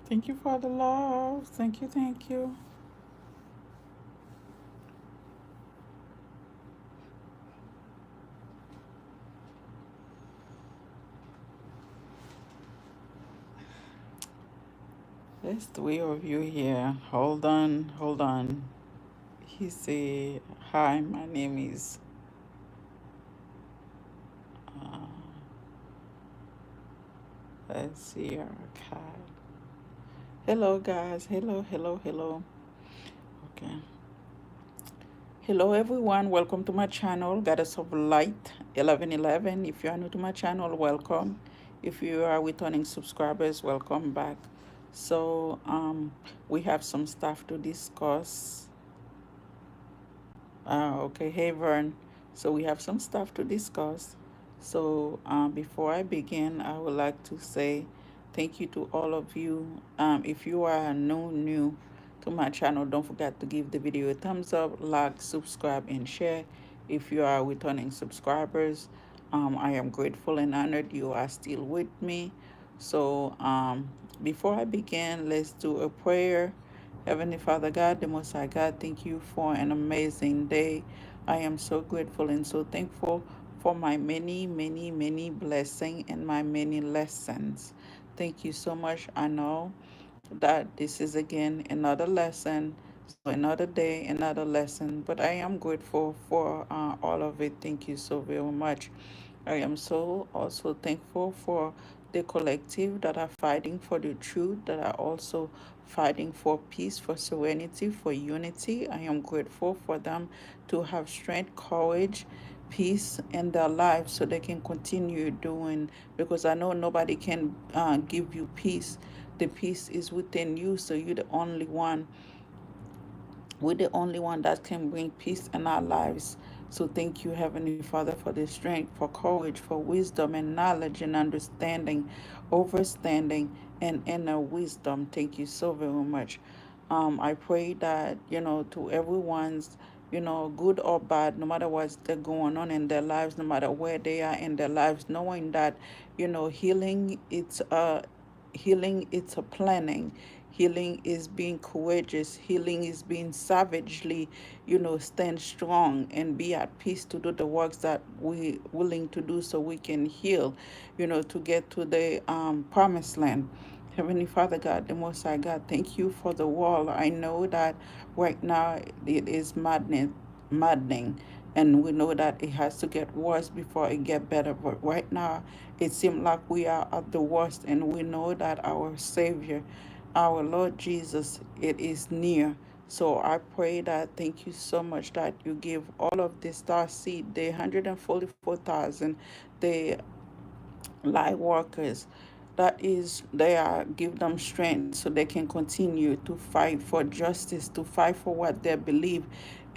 Thank you for the love. Thank you, thank you. There's three of you here. Hold on, hold on. He said, "Hi, my name is." Uh, let's see our cat. Hello, guys. Hello, hello, hello. Okay. Hello, everyone. Welcome to my channel, Goddess of Light 1111. If you are new to my channel, welcome. If you are returning subscribers, welcome back. So, we have some stuff to discuss. Okay, hey Vern. So we have some stuff to discuss. So before I begin, I would like to say thank you to all of you. If you are new to my channel, don't forget to give the video a thumbs up, like, subscribe, and share. If you are returning subscribers, I am grateful and honored you are still with me. So before I begin, let's do a prayer. Heavenly Father God, the Most High God, thank you for an amazing day. I am so grateful and so thankful for my many, many, many blessings and my many lessons. Thank you so much. I know that this is again another lesson, so another day, another lesson, but I am grateful for all of it. Thank you so very much. I am so also thankful for the collective that are fighting for the truth, that are also fighting for peace, for serenity, for unity. I am grateful for them to have strength, courage, peace in their lives so they can continue doing, because I know nobody can give you peace. The peace is within you, so you're the only one. We're the only one that can bring peace in our lives. So thank you, Heavenly Father, for the strength, for courage, for wisdom and knowledge and understanding, overstanding and inner wisdom. Thank you so very much. I pray that, to everyone's, good or bad, no matter what's going on in their lives, no matter where they are in their lives, knowing that, healing it's a planning. Healing is being courageous. Healing is being savagely, stand strong and be at peace to do the works that we willing to do so we can heal, to get to the promised land. Heavenly Father God, the Most High God, thank you for the world. I know that right now it is maddening, and we know that it has to get worse before it get better. But right now, it seems like we are at the worst, and we know that our Savior, our Lord Jesus, it is near. So I pray that, thank you so much that you give all of the star seed, the 144,000, the light workers, that is they are give them strength so they can continue to fight for justice, to fight for what they believe,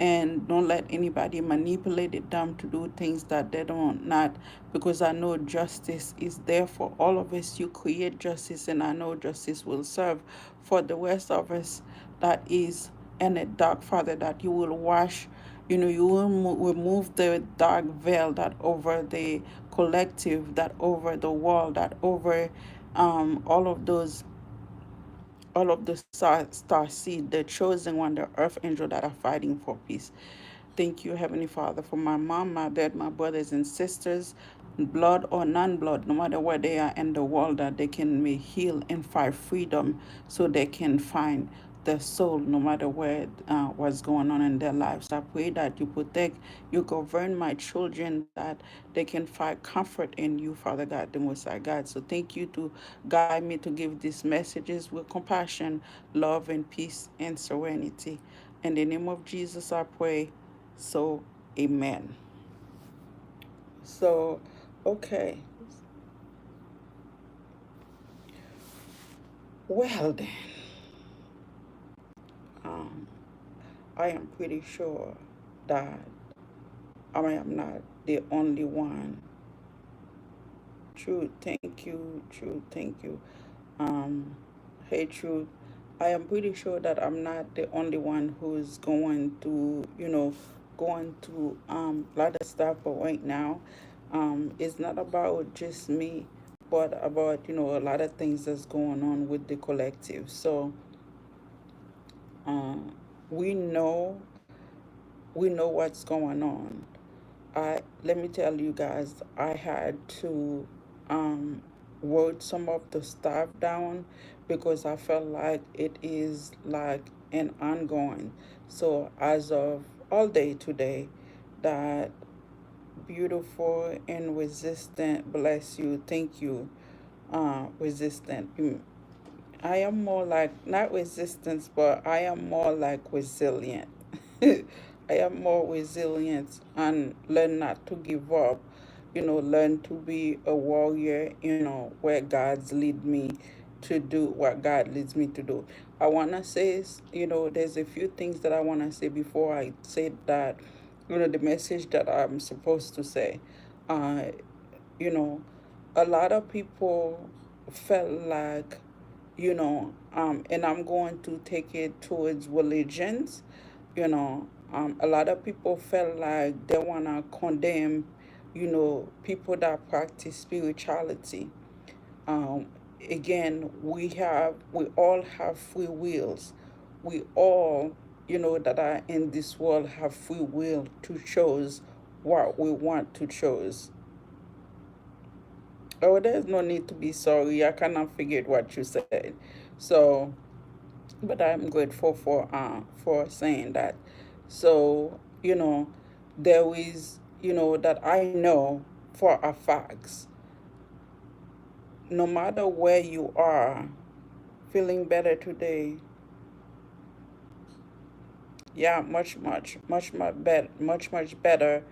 and don't let anybody manipulate them to do things that they don't not, because I know justice is there for all of us. You create justice, and I know justice will serve for the rest of us that is in a dark, Father, that you will wash, you will remove the dark veil that over the collective, that over the world, that over all of those, all of the star seed, the chosen one, the earth angel that are fighting for peace. Thank you, Heavenly Father, for my mom, my dad, my brothers and sisters, blood or non-blood, no matter where they are in the world, that they can be healed and find freedom, so they can find their soul, no matter what's going on in their lives. I pray that you protect, you govern my children, that they can find comfort in you, Father God, the Most High God. So thank you to guide me to give these messages with compassion, love, and peace and serenity. In the name of Jesus, I pray. So, amen. So, okay. Well, then, um, I am pretty sure that I am not the only one. Truth, thank you. Truth, thank you. Um, hey, Truth, I am pretty sure that I'm not the only one who's going to, going to a lot of stuff. But right now, it's not about just me. but about, a lot of things that's going on with the collective. So uh, we know we know what's going on. I Let me tell you guys, I had to um, wrote some of the stuff down because I felt like it is like an ongoing. So as of all day today, that beautiful and resistant, bless you, thank you, resistant. I am more like, not resistance, but I am more like resilient. I am more resilient and learn not to give up. Learn to be a warrior, where God's lead me to do what God leads me to do. I want to say, there's a few things that I want to say before I say that, the message that I'm supposed to say. Uh, you know, a lot of people felt like, and I'm going to take it towards religions, a lot of people felt like they want to condemn, people that practice spirituality. Um, Again, we all have free wills. We all, that are in this world have free will to choose what we want to choose. Oh, there's no need to be sorry. I cannot forget what you said. So, but I'm grateful for saying that. So, there is, that I know for a fact, no matter where you are, feeling better today, yeah, much better.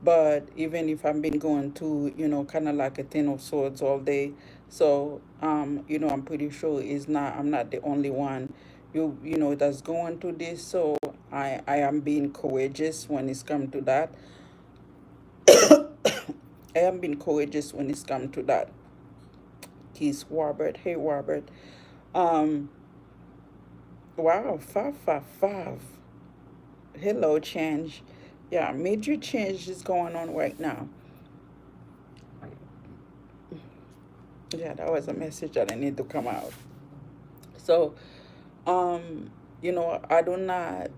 But even if I've been going through, kind of like a ten of swords all day, so I'm pretty sure I'm not the only one, that's going through this. So I am being courageous when it's come to that. I am being courageous when it's come to that. Keith Robert, hey Robert, um, wow, 555. Hello, change. Yeah, major change is going on right now. Yeah, that was a message that I need to come out. So, um, I do not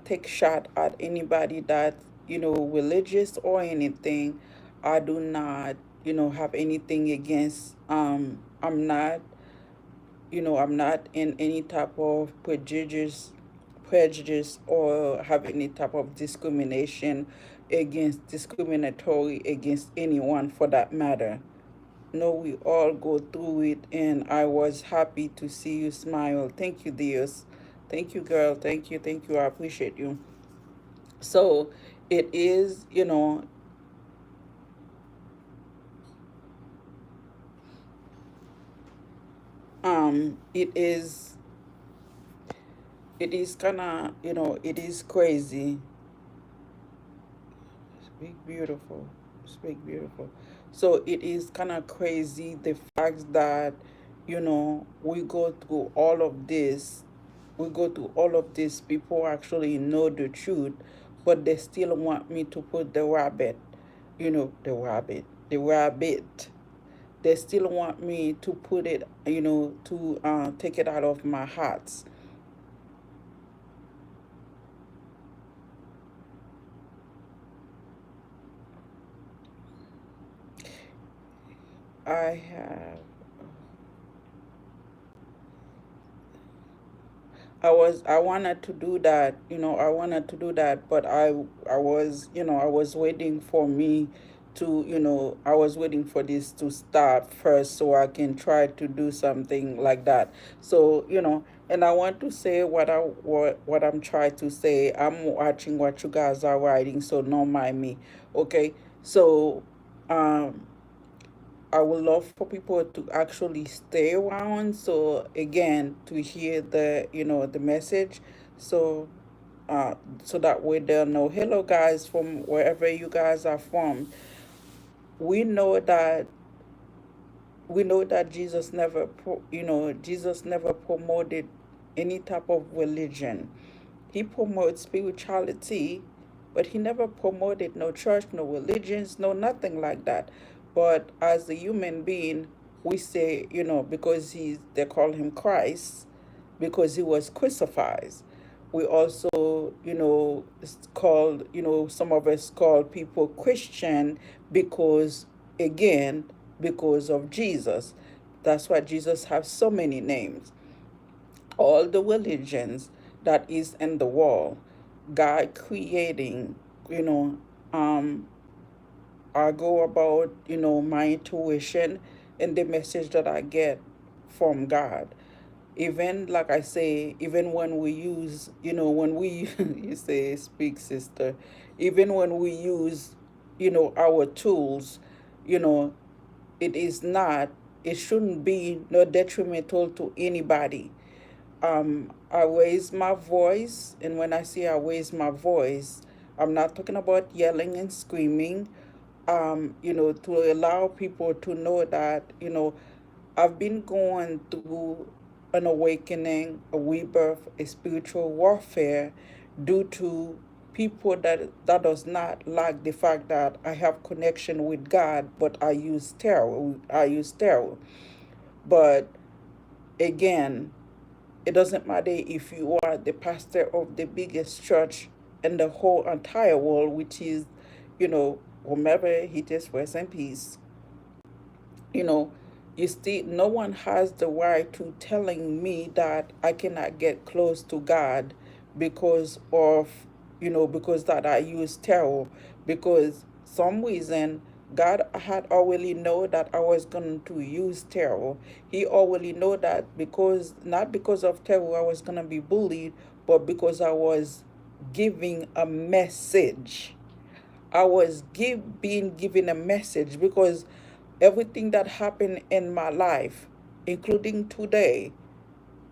take shot at anybody that, religious or anything. I do not, have anything against. I'm not in any type of prejudice or have any type of discriminatory against anyone for that matter. No, we all go through it, and I was happy to see you smile. Thank you, Dios. Thank you, girl. Thank you. I appreciate you. So it is, it is, kind of, it is crazy. Speak beautiful. Speak beautiful. So it is kind of crazy the fact that, we go through all of this. We go through all of this. People actually know the truth, but they still want me to put the rabbit, the rabbit. They still want me to put it, to take it out of my heart. I have I wanted to do that, but I was, I was waiting for me to, I was waiting for this to stop first so I can try to do something like that. So, and I want to say what I'm trying to say. I'm watching what you guys are writing, so don't mind me. Okay? So, um I would love for people to actually stay around. So again, to hear the message. So, uh, so that way they'll know. Hello, guys, from wherever you guys are from. We know that Jesus never promoted any type of religion. He promotes spirituality, but he never promoted no church, no religions, no nothing like that. But as a human being, we say, because they call him Christ, because he was crucified. We also, called, some of us call people Christian because, again, because of Jesus. That's why Jesus has so many names. All the religions that is in the world, God creating, you know, um, I go about, my intuition and the message that I get from God. Even like I say, even when we use, when we, you say, speak, sister, even when we use, our tools, you know, it is not, it shouldn't be no detrimental to anybody. I raise my voice, and when I say I raise my voice, I'm not talking about yelling and screaming. To allow people to know that, I've been going through an awakening, a rebirth, a spiritual warfare due to people that does not like the fact that I have connection with God, but I use terror. I use terror. But again, it doesn't matter if you are the pastor of the biggest church in the whole entire world, which is, whomever he just rest in peace. you know, you still, no one has the right to telling me that I cannot get close to God because of, because that I use tarot, because some reason God had already know that I was going to use tarot. He already know that, because not because of tarot I was going to be bullied, but because I was giving a message. I was being given a message, because everything that happened in my life, including today,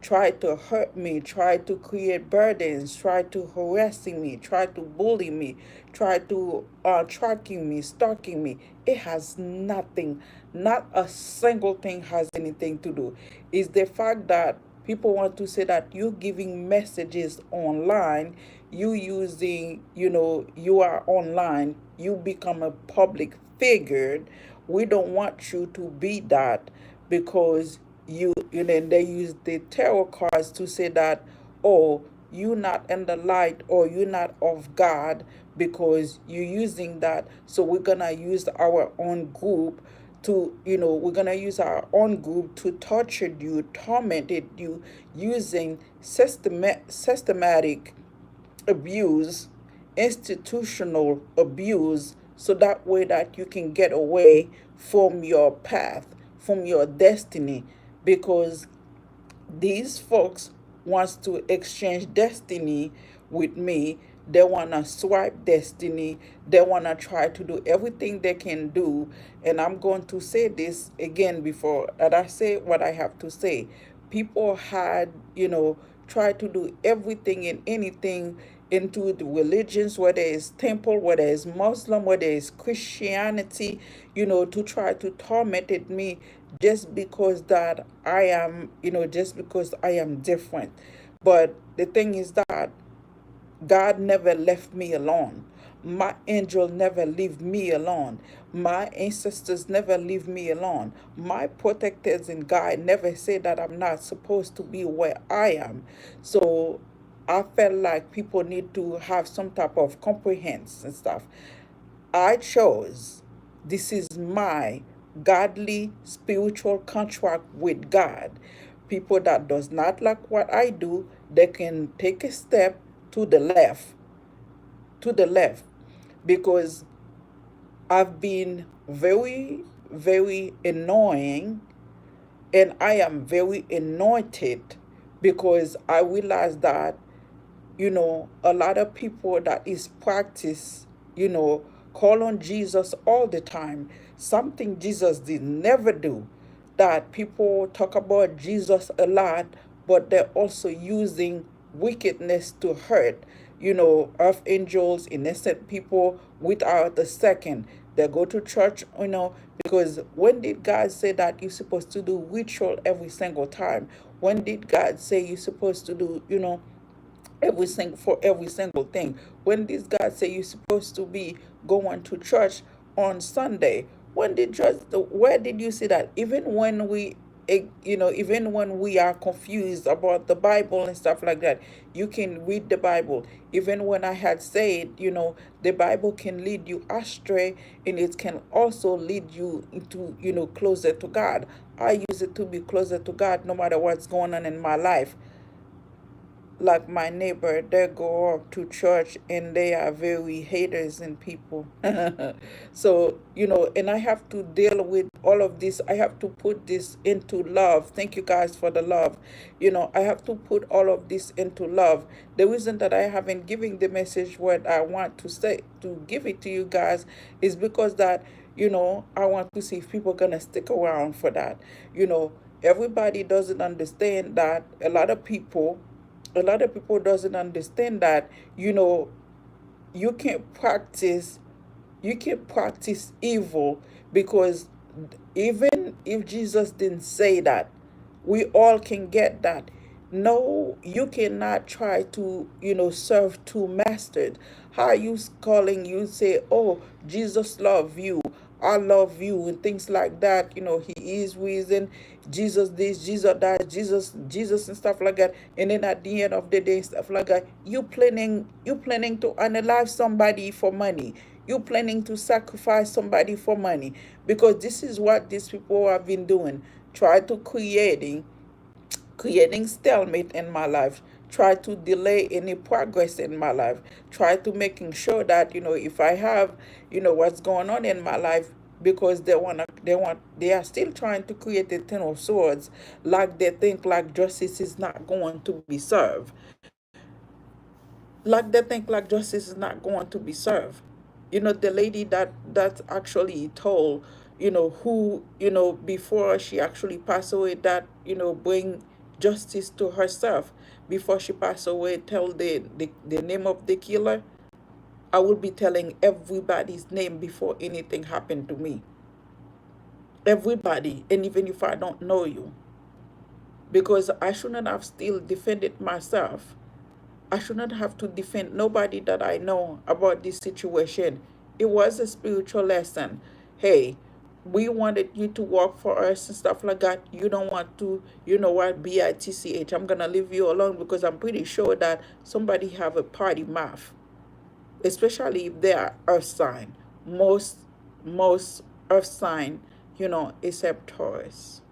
tried to hurt me, tried to create burdens, tried to harassing me, tried to bully me, tried to tracking me, stalking me. It has nothing, not a single thing has anything to do. It's the fact that people want to say that you giving messages online, you using, you are online, you become a public figure. We don't want you to be that, because and they use the tarot cards to say that, oh, you're not in the light, or you're not of God, because you're using that. So we're gonna use our own group to, we're gonna use our own group to torture you, tormented you, using systematic abuse, institutional abuse, so that way that you can get away from your path, from your destiny, because these folks wants to exchange destiny with me. They want to swipe destiny. They want to try to do everything they can do. And I'm going to say this again before that I say what I have to say. People had, tried to do everything and anything into the religions, whether it's temple, whether it's Muslim, whether it's Christianity, to try to torment me, just because that I am, just because I am different. But the thing is that God never left me alone. My angel never leave me alone. My ancestors never leave me alone. My protectors in God never say that I'm not supposed to be where I am. So I felt like people need to have some type of comprehension and stuff. I chose, this is my godly spiritual contract with God. People that does not like what I do, they can take a step to the left, to the left, because I've been very, very annoying, and I am very anointed, because I realize that, a lot of people that is practice, call on Jesus all the time. Something Jesus did never do. That people talk about Jesus a lot, but they're also using wickedness to hurt, earth angels, innocent people, without a second. They go to church, because when did God say that you're supposed to do ritual every single time? When did God say you're supposed to do, every single thing? When this God say you're supposed to be going to church on Sunday? When did just where did you see that? Even when we even when we are confused about the Bible and stuff like that, you can read the Bible. Even when I had said, the Bible can lead you astray, and it can also lead you into, closer to God. I use it to be closer to God no matter what's going on in my life. Like my neighbor, they go up to church and they are very haters and people. So, and I have to deal with all of this. I have to put this into love. Thank you guys for the love. I have to put all of this into love. The reason that I haven't given the message what I want to say, to give it to you guys, is because that, I want to see if people are going to stick around for that. Everybody doesn't understand that a lot of people doesn't understand that, you can't practice you can practice evil, because even if Jesus didn't say that, we all can get that. No, you cannot try to, serve two masters. How are you calling, you say, oh, Jesus love you, I love you, and things like that. He is reason, Jesus this, Jesus that, Jesus and stuff like that. And then at the end of the day, stuff like that, you planning to unalive somebody for money. You planning to sacrifice somebody for money, because this is what these people have been doing. Try to creating stalemate in my life, try to delay any progress in my life, try to making sure that, if I have, what's going on in my life, because they are still trying to create a ten of swords, like they think like justice is not going to be served, like they think like justice is not going to be served. The lady that actually told, who, before she actually passed away, that, bring justice to herself before she passed away, tell the name of the killer. I will be telling everybody's name before anything happened to me. Everybody, and even if I don't know you, because I shouldn't have still defended myself. I should not have to defend nobody that I know about this situation. It was a spiritual lesson. Hey, we wanted you to work for us and stuff like that. You don't want to, you know what, bitch. I'm gonna leave you alone, because I'm pretty sure that somebody have a party mouth, especially if they are earth sign. Most earth sign, except Taurus,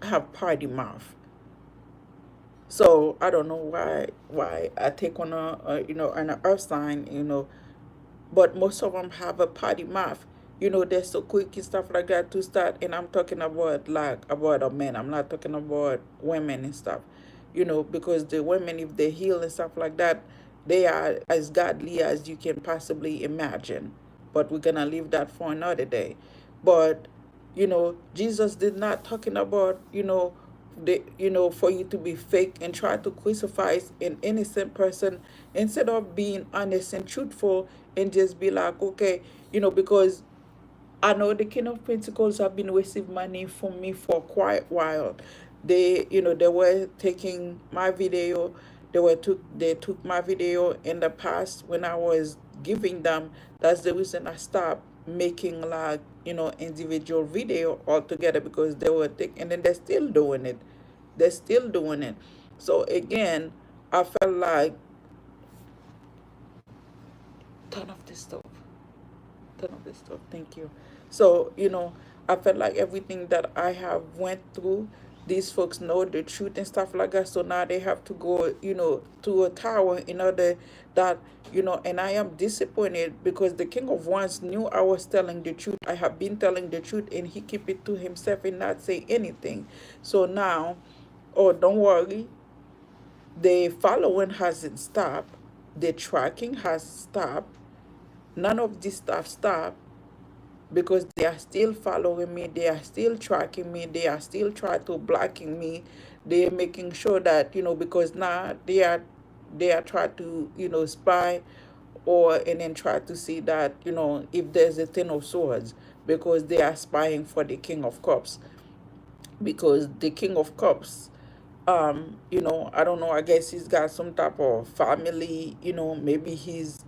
have party mouth. So I don't know why I take on an earth sign, but most of them have a potty mouth. They're so quick and stuff like that to start. And I'm talking about, like, about a man. I'm not talking about women and stuff. Because the women, if they heal and stuff like that, they are as godly as you can possibly imagine. But we're gonna leave that for another day. But Jesus did not talking about, for you to be fake and try to crucify an innocent person, instead of being honest and truthful, and just be like, okay, because I know the King of Pentacles have been receiving money from me for quite a while. They were taking my video. They took my video in the past when I was giving them. That's the reason I stopped making, like, individual video altogether, because they were taking, and then they're still doing it. They're still doing it. So again, I felt like, turn off the stove. Turn off the stove. Thank you. So, I felt like everything that I have went through, these folks know the truth and stuff like that. So now they have to go, to a tower in order that, and I am disappointed, because the King of Wands knew I was telling the truth. I have been telling the truth, and he keep it to himself and not say anything. So now, oh, don't worry, the following hasn't stopped, the tracking has stopped, none of this stuff stopped, because they are still following me, they are still tracking me, they are still trying to blocking me. They're making sure that, because now they are trying to, spy, or and then try to see that, if there's a Ten of Swords, because they are spying for the King of Cups, because the King of Cups, I don't know, I guess he's got some type of family, maybe he's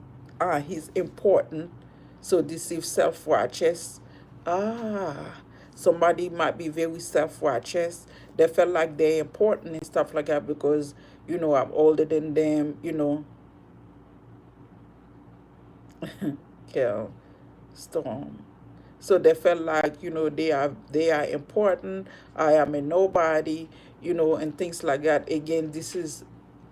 important, So this is self-righteous. Ah, somebody might be very self-righteous. They feel like they're important and stuff like that because, I'm older than them, yeah, storm. So they felt like, they are important. I am a nobody, and things like that. Again, this is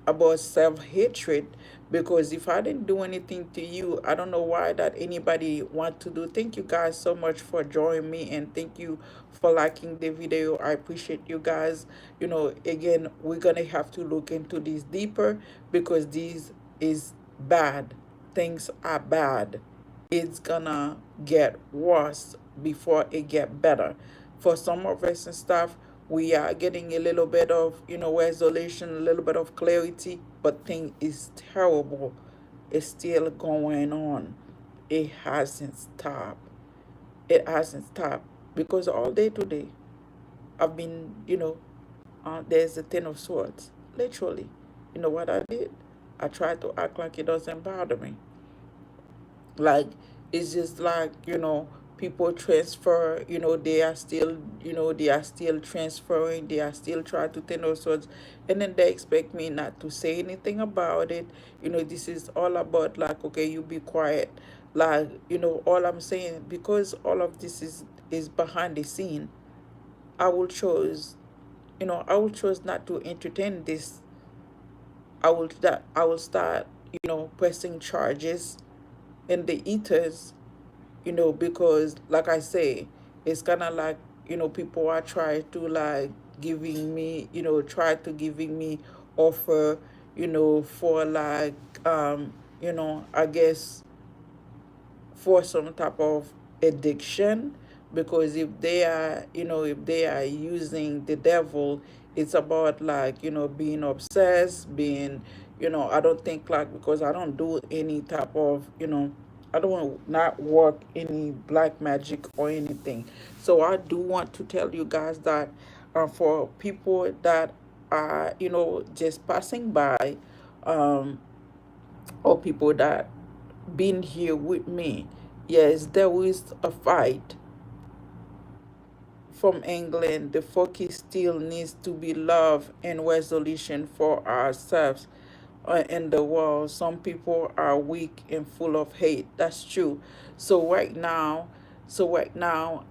about self-hatred, because if I didn't do anything to you, I don't know why that anybody want to do. Thank you guys so much for joining me, and thank you for liking the video. I appreciate you guys. Again, we're gonna have to look into this deeper, because this is bad. Things are bad. It's gonna get worse before it get better. For some of us and stuff, we are getting a little bit of, resolution, a little bit of clarity, but thing is terrible. It's still going on. It hasn't stopped. It hasn't stopped, because all day today I've been, there's a ten of swords, literally. You know what I did? I tried to act like it doesn't bother me. Like, it's just like, people transfer, they are still transferring, they are still trying to tell us words, and then they expect me not to say anything about it. This is all about, like, okay, you be quiet. Like, all I'm saying, because all of this is behind the scene, I will choose, I will choose not to entertain this. I will start, pressing charges in the ethers, because, like I say, it's kind of like, people are trying to, like, giving me, try to giving me offer, for, like, I guess, for some type of addiction, because if they are using the devil, it's about, like, being obsessed, being, I don't think, like, because I don't do any type of, I don't not work any black magic or anything. So I do want to tell you guys that, for people that are, just passing by, um or people that been here with me. Yes, there is a fight from England. The focus still needs to be love and resolution for ourselves, in the world. Some people are weak and full of hate. That's true. So right now,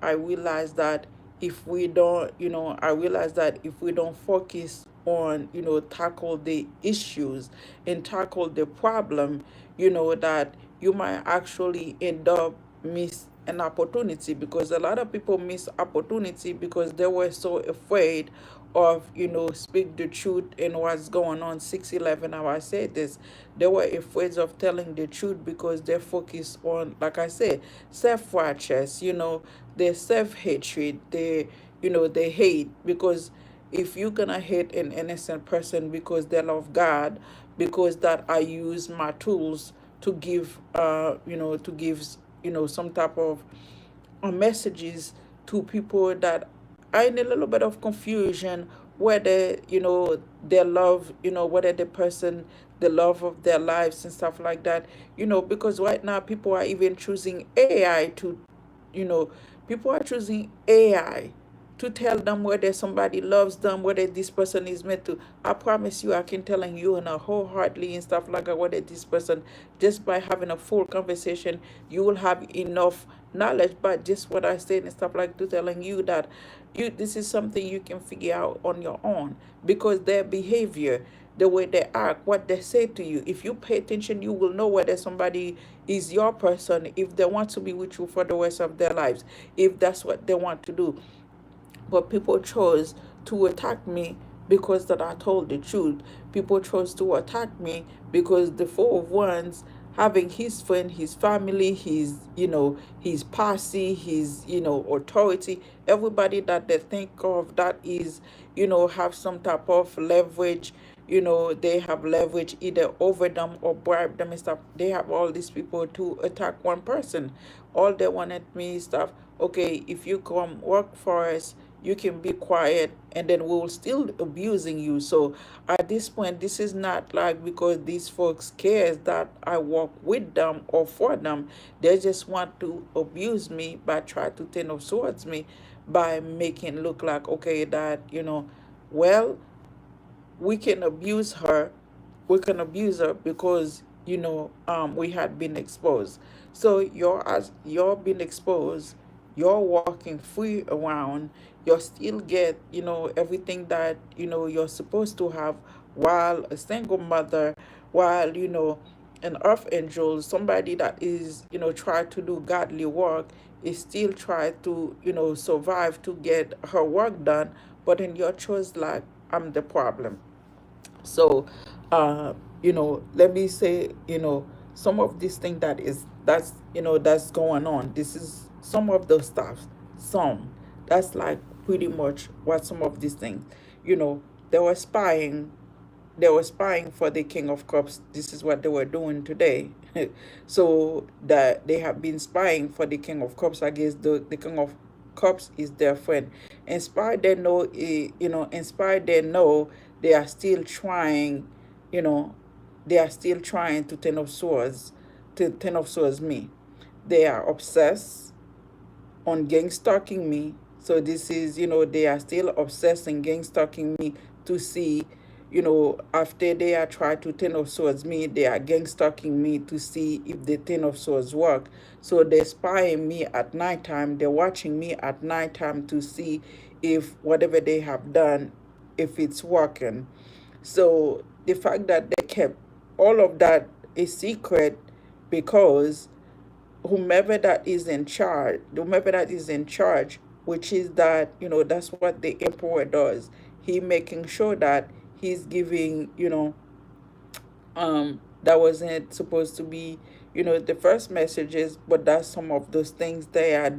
I realize that if we don't focus on, tackle the issues and tackle the problem, that you might actually end up miss an opportunity, because a lot of people miss opportunity because they were so afraid of, speak the truth and what's going on. 611, how I said this, they were afraid of telling the truth because they focus on, like I said, self-righteous, their self-hatred, they hate. Because if you're gonna hate an innocent person because they love God, because that I use my tools to give, some type of, messages to people that are in a little bit of confusion, whether, their love, whether the love of their lives and stuff like that, because right now people are even choosing AI to, you know people are choosing AI to tell them whether somebody loves them, whether this person is meant to. I promise you, I can telling you in a wholeheartedly and stuff like that, whether this person, just by having a full conversation, you will have enough knowledge. But just what I said and stuff like to telling you that this is something you can figure out on your own, because their behavior, the way they act, what they say to you. If you pay attention, you will know whether somebody is your person, if they want to be with you for the rest of their lives, if that's what they want to do. But people chose to attack me because that I told the truth. People chose to attack me because the four of wands, having his friend, his family, his posse, his, authority, everybody that they think of that is, have some type of leverage, they have leverage either over them or bribe them and stuff. They have all these people to attack one person. All they wanted me stuff. Okay, if you come work for us, you can be quiet, and then we will still abusing you. So at this point, this is not like because these folks cares that I work with them or for them. They just want to abuse me by trying to turn up towards me by making look like, okay, that, well, we can abuse her. We can abuse her because, we had been exposed. So you're being exposed, you're walking free around, you still get, everything that, you're supposed to have, while a single mother, while, an earth angel, somebody that is, try to do godly work, is still try to, survive to get her work done. But in your choice, like, I'm the problem. So, let me say, some of this thing that's going on. This is some of the stuff. Some That's like pretty much what some of these things. You know, they were spying they were spying for the King of Cups. This is what they were doing today. So that they have been spying for the King of Cups. I guess the King of Cups is their friend. Inspired they know, inspired they know they are still trying, you know, they are still trying to turn off swords me. They are obsessed on gang stalking me. So this is, they are still obsessing gang stalking me to see, after they are trying to turn off swords me, they are gang stalking me to see if the turn off swords work. So they're spying me at nighttime. They're watching me at nighttime to see if whatever they have done, if it's working. So the fact that they kept all of that a secret because whomever that is in charge, which is that, that's what the emperor does. He making sure that he's giving, that wasn't supposed to be, the first messages, but that's some of those things they are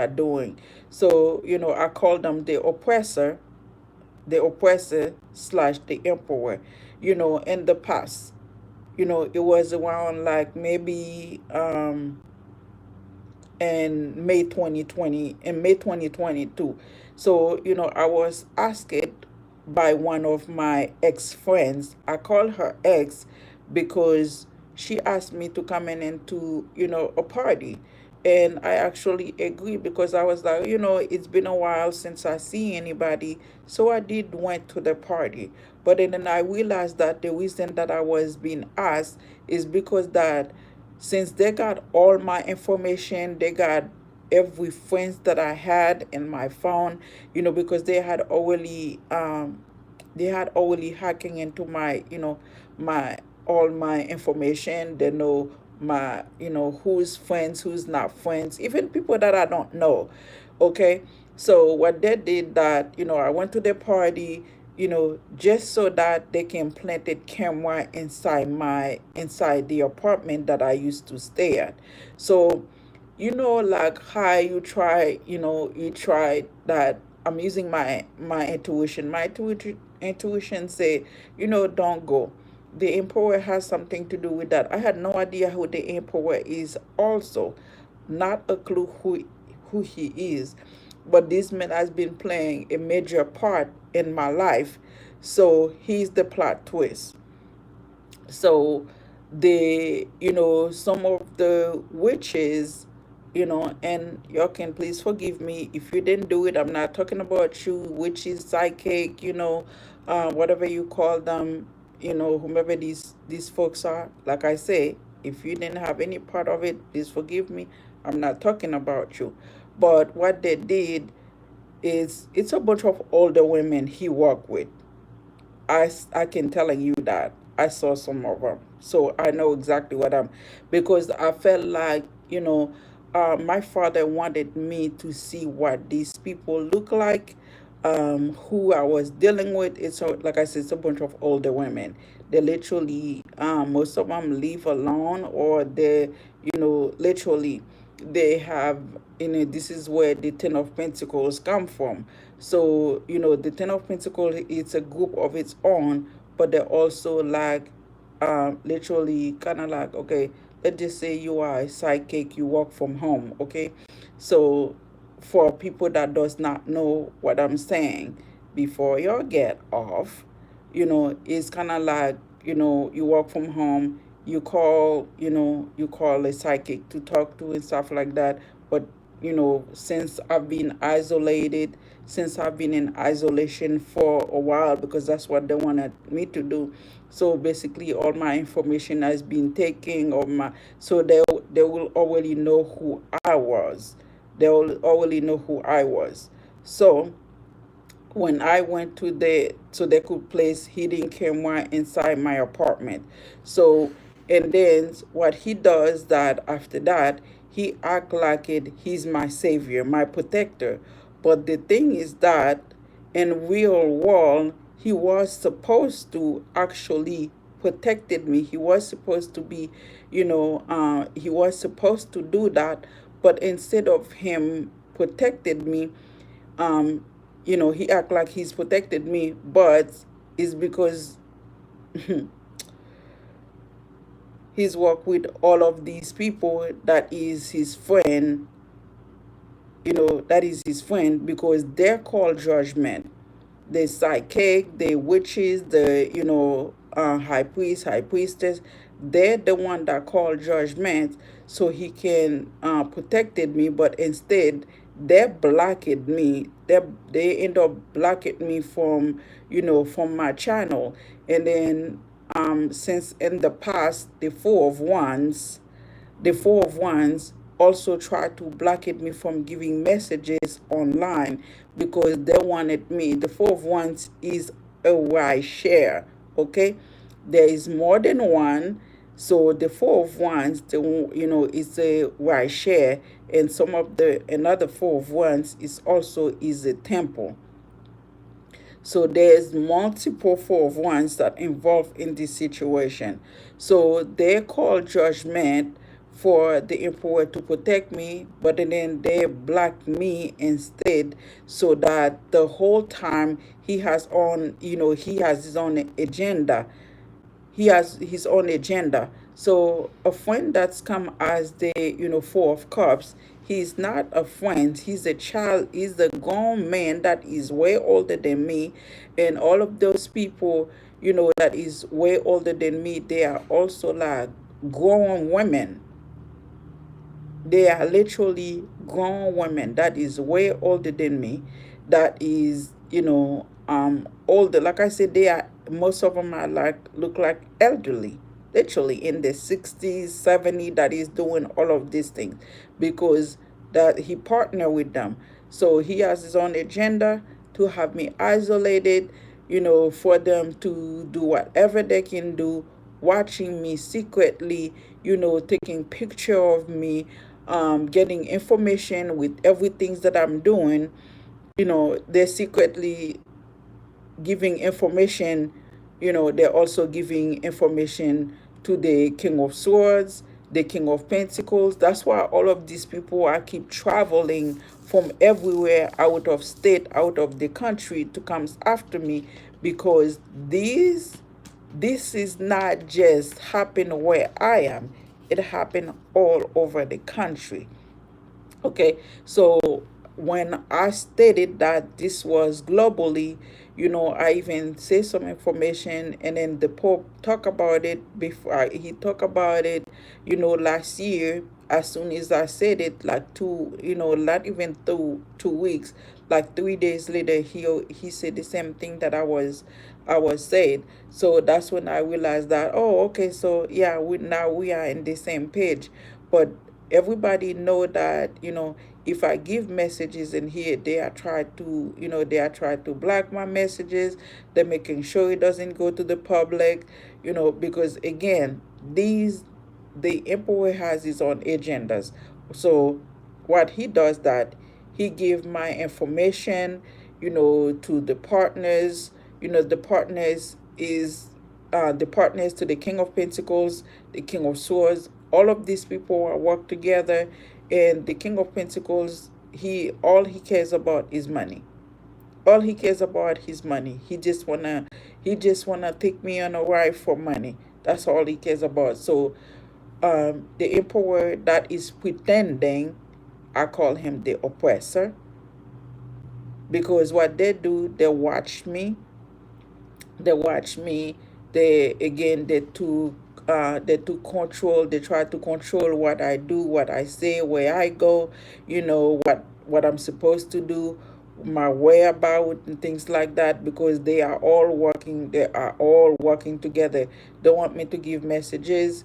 doing. So, I call them the oppressor slash the emperor. In the past, it was around like maybe in May 2022. So, I was asked by one of my ex friends. I call her ex because she asked me to come in into, a party. And I actually agreed because I was like, it's been a while since I see anybody. So I did went to the party. But then I realized that the reason that I was being asked is because that since they got all my information, they got every friends that I had in my phone, because they had already hacking into my, my all my information. They know my, who's friends, who's not friends, even people that I don't know. Okay. So what they did that, I went to the party, just so that they can plant a camera inside the apartment that I used to stay at. So, like how you try that. I'm using my intuition. My intuition say, don't go. The emperor has something to do with that. I had no idea who the emperor is also. Not a clue who he is. But this man has been playing a major part in my life. So he's the plot twist. So some of the witches, and y'all can please forgive me if you didn't do it. I'm not talking about you, witches, psychic, whatever you call them, whomever these folks are. Like I say, if you didn't have any part of it, please forgive me. I'm not talking about you. But what they did is, it's a bunch of older women he worked with. I can telling you that I saw some of them, so I know exactly what I'm, because I felt like, my father wanted me to see what these people look like, who I was dealing with. Like I said, it's a bunch of older women. They literally, most of them live alone, or literally, they have, this is where the Ten of Pentacles come from. So, the Ten of Pentacles, it's a group of its own, but they're also like, literally kind of like, okay, let's just say you are a psychic, you work from home, okay? So for people that does not know what I'm saying, before you get off, it's kind of like, you work from home, you call a psychic to talk to and stuff like that. But since I've been in isolation for a while, because that's what they wanted me to do. So basically, all my information has been taken, or my so they will already know who I was. They will already know who I was. So when I went to so they could place hidden camera inside my apartment. So, and then what he does, that after that, he act like he's my savior, my protector. But the thing is that in real world, he was supposed to actually protected me. He was supposed to be, he was supposed to do that. But instead of him protected me, um, he act like he's protected me, but it's because he's worked with all of these people that is his friend, that is his friend, because they're called judgment. The psychic, the witches, the high priest, high priestess, they're the one that call judgment, so he can protected me. But instead, they blocked me. They end up blocking me from from my channel. And then since in the past, the Four of Wands also tried to block me from giving messages online, because they wanted me. The Four of Wands is a wide share, okay? There is more than one. So the Four of Wands, is a wide share, and some of the another Four of Wands is a temple. So there's multiple Four of Wands that involved in this situation. So they call judgment for the emperor to protect me, but then they block me instead, so that the whole time he has his own agenda. He has his own agenda. So a friend that's come as the Four of Cups, he's not a friend. He's a child. He's a grown man that is way older than me, and all of those people, that is way older than me, they are also like grown women. They are literally grown women that is way older than me, that is, older. Like I said, they are, most of them are like, look like elderly, literally in the 60s, 70s, that is doing all of these things, because that he partnered with them. So he has his own agenda to have me isolated, for them to do whatever they can do, watching me secretly, taking picture of me, getting information with everything that I'm doing. They're secretly giving information. They're also giving information to the King of Swords, the King of Pentacles. That's why all of these people are keep traveling from everywhere, out of state, out of the country, to come after me, because this is not just happen where I am. It happened all over the country. Okay, so when I stated that this was globally, I even say some information, and then the Pope talk about it before he talked about it, last year. As soon as I said it, like not even 2 weeks, like 3 days later, he said the same thing that I was saying. So that's when I realized that, oh, okay, so yeah, we are in the same page. But everybody know that, if I give messages in here, they are trying to block my messages. They're making sure it doesn't go to the public, because again, the emperor has his own agendas. So what he does, that he give my information, to the partners. The partners is the partners to the King of Pentacles, the King of Swords. All of these people are work together, and the King of Pentacles, all he cares about is money. All he cares about is money. He just wanna take me on a ride for money. That's all he cares about. So the emperor that is pretending, I call him the oppressor. because what they do, they watch me. They again, they to control, they try to control what I do, what I say, where I go, what I'm supposed to do, my whereabouts and things like that, because they are all working together. They want me to give messages,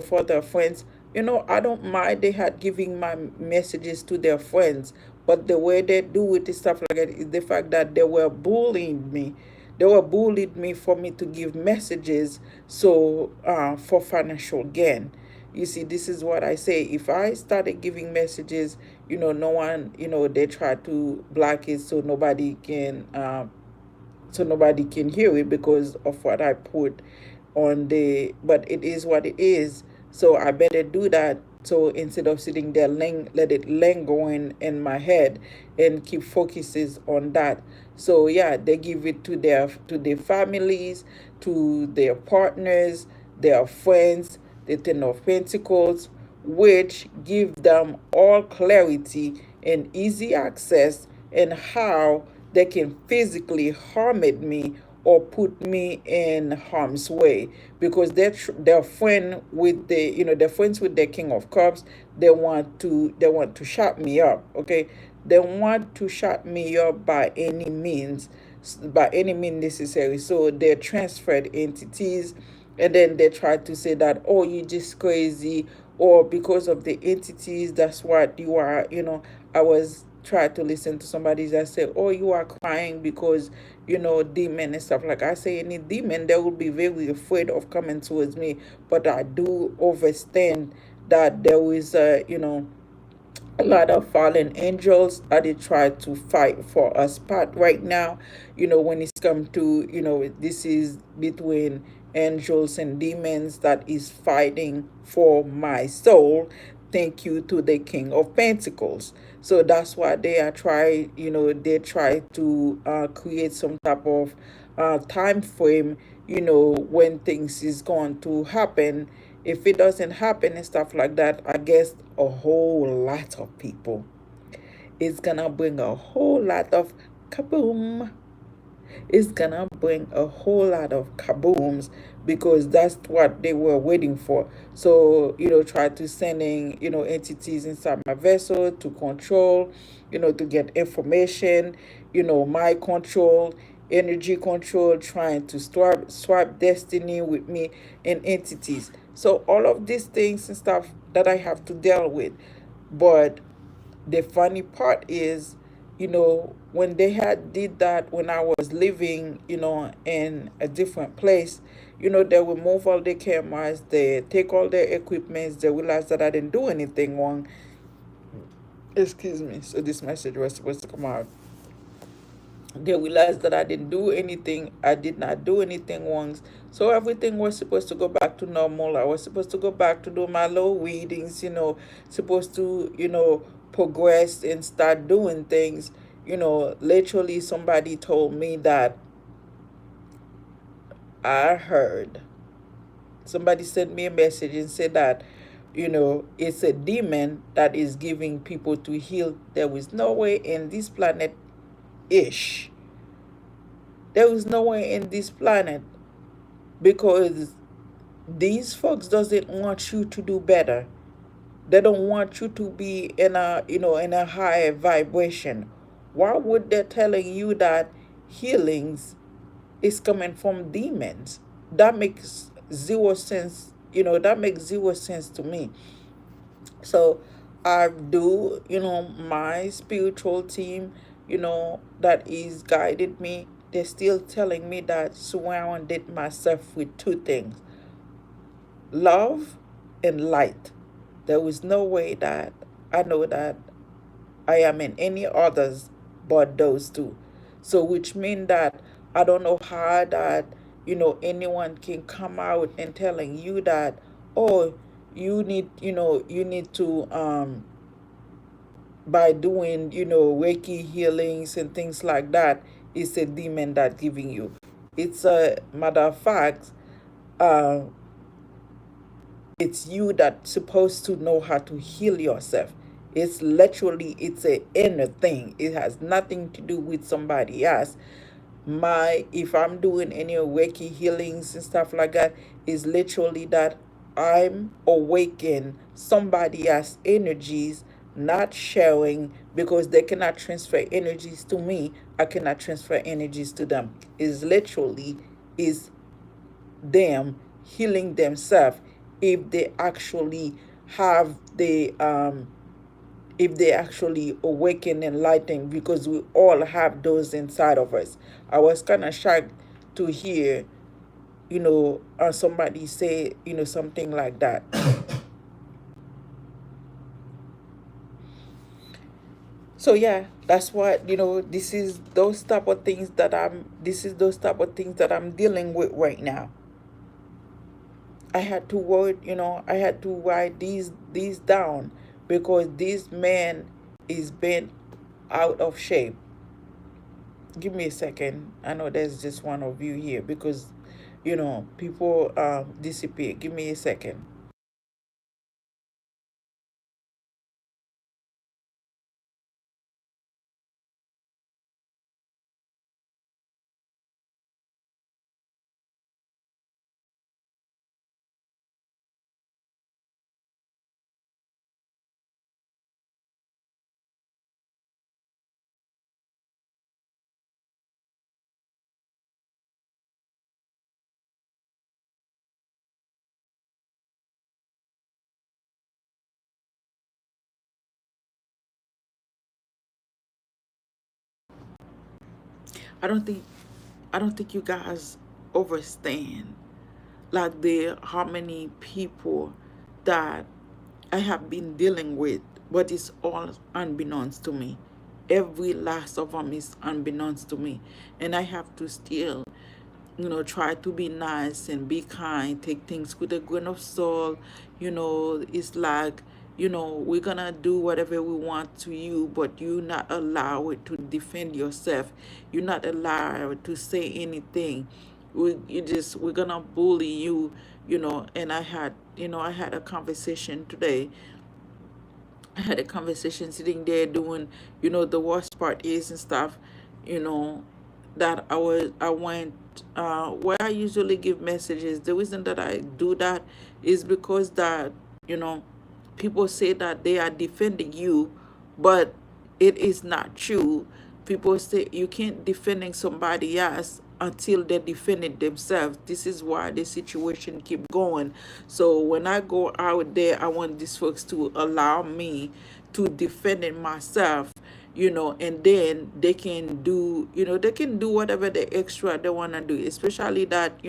for their friends. I don't mind they had giving my messages to their friends, but the way they do it is stuff like that is the fact that they were bullied me for me to give messages, so for financial gain. You see, this is what I say. If I started giving messages, no one, they try to block it so nobody can hear it because of what I put on the. But it is what it is. So I better do that. So instead of sitting there, let it linger in my head and keep focuses on that. So yeah, they give it to their families, to their partners, their friends, the Ten of Pentacles, which give them all clarity and easy access and how they can physically harm me or put me in harm's way, because they're friend with they're friends with the King of Cups. They want to shut me up. Okay, they want to shut me up by any means necessary. So they're transferred entities, and then they try to say that, oh, you're just crazy, or because of the entities, that's what you are. I was trying to listen to somebody that said, oh, you are crying because demon and stuff. Like, I say, any demon, they will be very afraid of coming towards me, but I do understand that there is a lot of fallen angels that they try to fight for us part right now. When it's come to, this is between angels and demons that is fighting for my soul. Thank you to the King of Pentacles. So that's why they try to create some type of time frame, when things is going to happen. If it doesn't happen and stuff like that, I guess a whole lot of people, it's gonna bring a whole lot of kaboom. It's gonna bring a whole lot of kabooms, because that's what they were waiting for. So, try to sending, entities inside my vessel to control, to get information, my control, energy control, trying to swap destiny with me and entities. So all of these things and stuff that I have to deal with. But the funny part is, when they had did that, when I was living, in a different place, they will move all the cameras, they take all their equipments, they realize that I didn't do anything wrong. Excuse me. So this message was supposed to come out. They realized that I didn't do anything. I did not do anything wrong. So everything was supposed to go back to normal. I was supposed to go back to do my low readings, supposed to, progress and start doing things. Literally somebody told me that I heard. Somebody sent me a message and said that, it's a demon that is giving people to heal. There is no way in this planet ish. There is no way in this planet, because these folks doesn't want you to do better. They don't want you to be in a higher vibration. Why would they telling you that healings is coming from demons? That makes zero sense. That makes zero sense to me. So I do, my spiritual team, that is guided me. They're still telling me that surrounded myself with two things: love and light. There is no way that I know that I am in any others but those two. So which means that I don't know how that, anyone can come out and telling you that, oh, you need to by doing, Reiki healings and things like that, it's a demon that giving you. It's a matter of fact, uh, it's you that supposed to know how to heal yourself. It's literally, it's a inner thing. It has nothing to do with somebody else. My, if I'm doing any Reiki healings and stuff like that, is literally that I'm awakening somebody else's energies, not sharing, because they cannot transfer energies to me. I cannot transfer energies to them. Is literally is them healing themselves if they actually have the if they actually awaken enlightened, because we all have those inside of us. I was kind of shocked to hear, somebody say, something like that. So yeah, that's what, this is those type of things that I'm dealing with right now. I had to write these down, because this man is been out of shape. Give me a second. I know there's just one of you here, because people disappear. Give me a second. I don't think I don't think you guys understand, like, the how many people that I have been dealing with, but it's all unbeknownst to me. Every last of them is unbeknownst to me, and I have to still, try to be nice and be kind, take things with a grain of salt. It's like, we're gonna do whatever we want to you, but you're not allowed to defend yourself. You're not allowed to say anything. We're gonna bully you, and I had a conversation today. I had a conversation sitting there doing, the worst part is and stuff, you know, that I went, where I usually give messages. The reason that I do that is because that, you know, people say that they are defending you, but it is not true. People say you can't defending somebody else until they defended themselves. This is why the situation keep going. So when I go out there, I want these folks to allow me to defend it myself, and then they can do whatever the extra they want to do, especially that,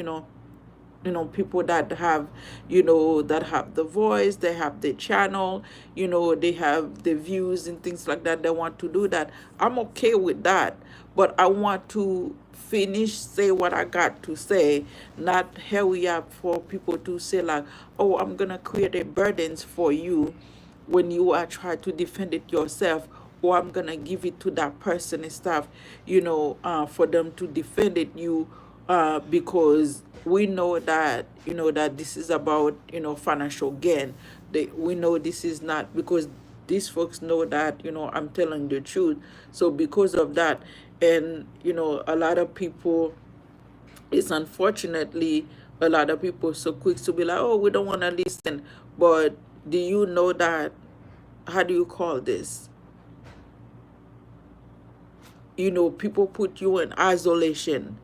people that have, that have the voice, they have the channel, they have the views and things like that. They want to do that. I'm okay with that, but I want to finish, say what I got to say, not hurry up for people to say like, oh, I'm gonna create a burdens for you when you are trying to defend it yourself, or I'm gonna give it to that person and stuff, for them to defend it you, because we know that, that this is about, financial gain. We know this is not, because these folks know that, I'm telling the truth. So because of that, and a lot of people, it's unfortunately, a lot of people so quick to be like, oh, we don't want to listen. But do you know that, how do you call this, people put you in isolation.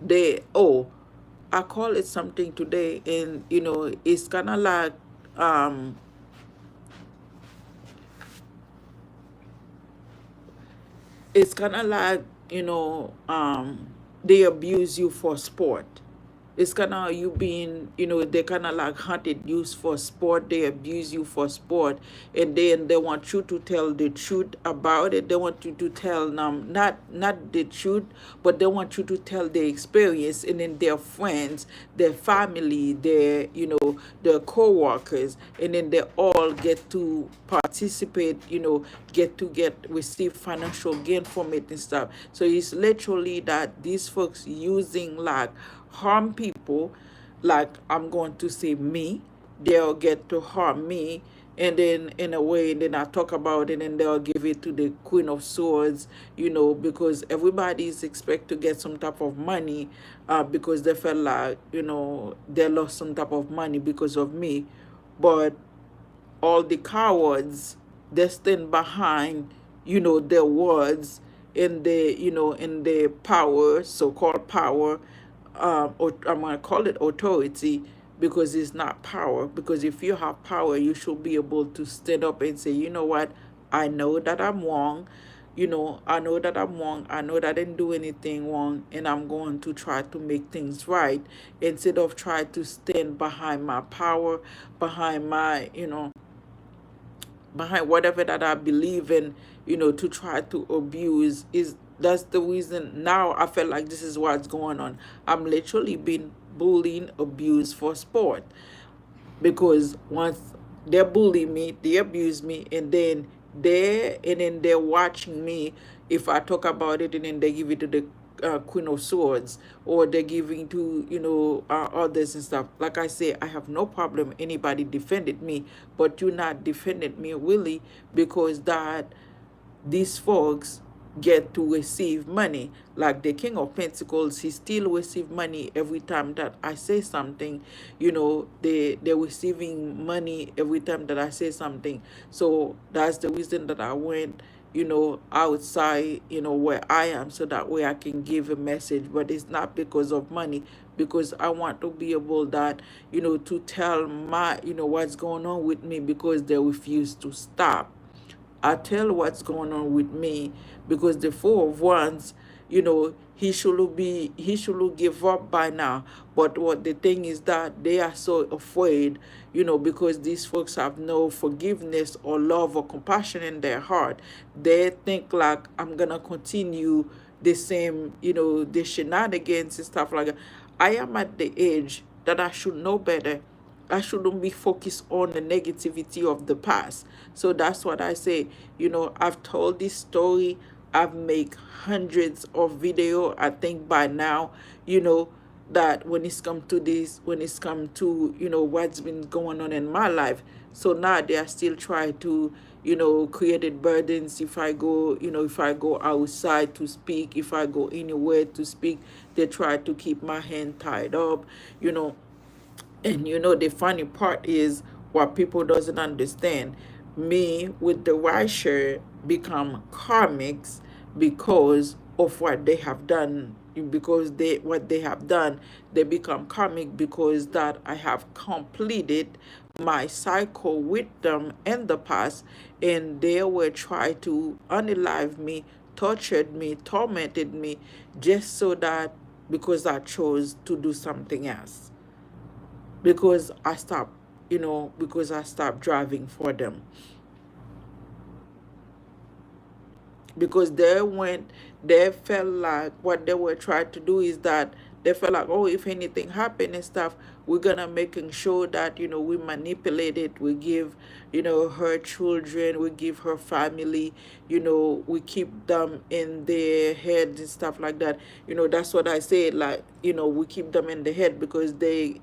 I call it something today, and it's kind of like, um it's kind of like, they abuse you for sport. It's kind of you being, they kind of like hunted you for sport. They abuse you for sport, and then they want you to tell the truth about it. They want you to tell them, not the truth, but they want you to tell their experience, and then their friends, their family, their co-workers, and then they all get to participate, get receive financial gain from it and stuff. So it's literally that these folks using, like, harm people, like, I'm going to say me, they'll get to harm me, and then in a way, and then I talk about it, and they'll give it to the Queen of Swords, because everybody is expect to get some type of money, because they felt like, they lost some type of money because of me. But all the cowards, they stand behind, their words, in the power, so-called power, or I'm gonna call it authority, because it's not power. Because if you have power, you should be able to stand up and say, you know what, I know that I'm wrong. I know that I'm wrong. I know that I didn't do anything wrong, and I'm going to try to make things right, instead of try to stand behind my power, behind my, behind whatever that I believe in, to try to abuse. Is That's the reason now I feel like this is what's going on. I'm literally being bullied, abused for sport, because once they bully me, they abuse me, and then they're watching me. If I talk about it, and then they give it to the Queen of Swords, or they're giving to others and stuff. Like I say, I have no problem anybody defended me, but you not defended me really, because that these folks get to receive money. Like the King of Pentacles, he still receive money every time that I say something. They're receiving money every time that I say something. So that's the reason that I went, outside, where I am, so that way I can give a message. But it's not because of money, because I want to be able that, to tell my, what's going on with me, because they refuse to stop. I tell what's going on with me, because the Four of Wands, he should give up by now. But what the thing is that they are so afraid, because these folks have no forgiveness or love or compassion in their heart. They think like, I'm gonna continue the same, the shenanigans and stuff like that. I am at the age that I should know better. I shouldn't be focused on the negativity of the past. So that's what I say. I've told this story. I've made hundreds of video. I think by now, that when it's come to this, when it's come to, what's been going on in my life. So now they are still trying to, create burdens. If I go outside to speak, if I go anywhere to speak, they try to keep my hand tied up, and the funny part is, what people doesn't understand, me with the white shirt become karmics because of what they have done. Because what they have done, they become karmic, because that I have completed my cycle with them in the past, and they were trying to unalive me, tortured me, tormented me, just so that, because I chose to do something else, because I stopped driving for them. Because they felt like what they were trying to do is that they felt like, oh, if anything happened and stuff, we're gonna making sure that, we manipulate it, we give, her children, we give her family, we keep them in their heads and stuff like that. That's what I say, like, we keep them in the head, because they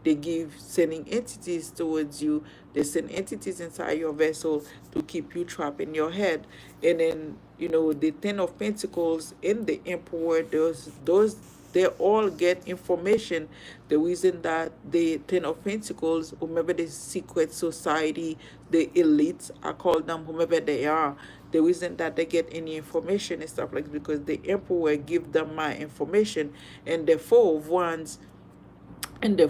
give sending entities towards you. They send entities inside your vessel to keep you trapped in your head. And then, the Ten of Pentacles and the Emperor, those they all get information. The reason that the Ten of Pentacles, whomever the secret society, the elites, I call them, whomever they are, the reason that they get any information and stuff like, because the Emperor give them my information. And the Four of Wands, they're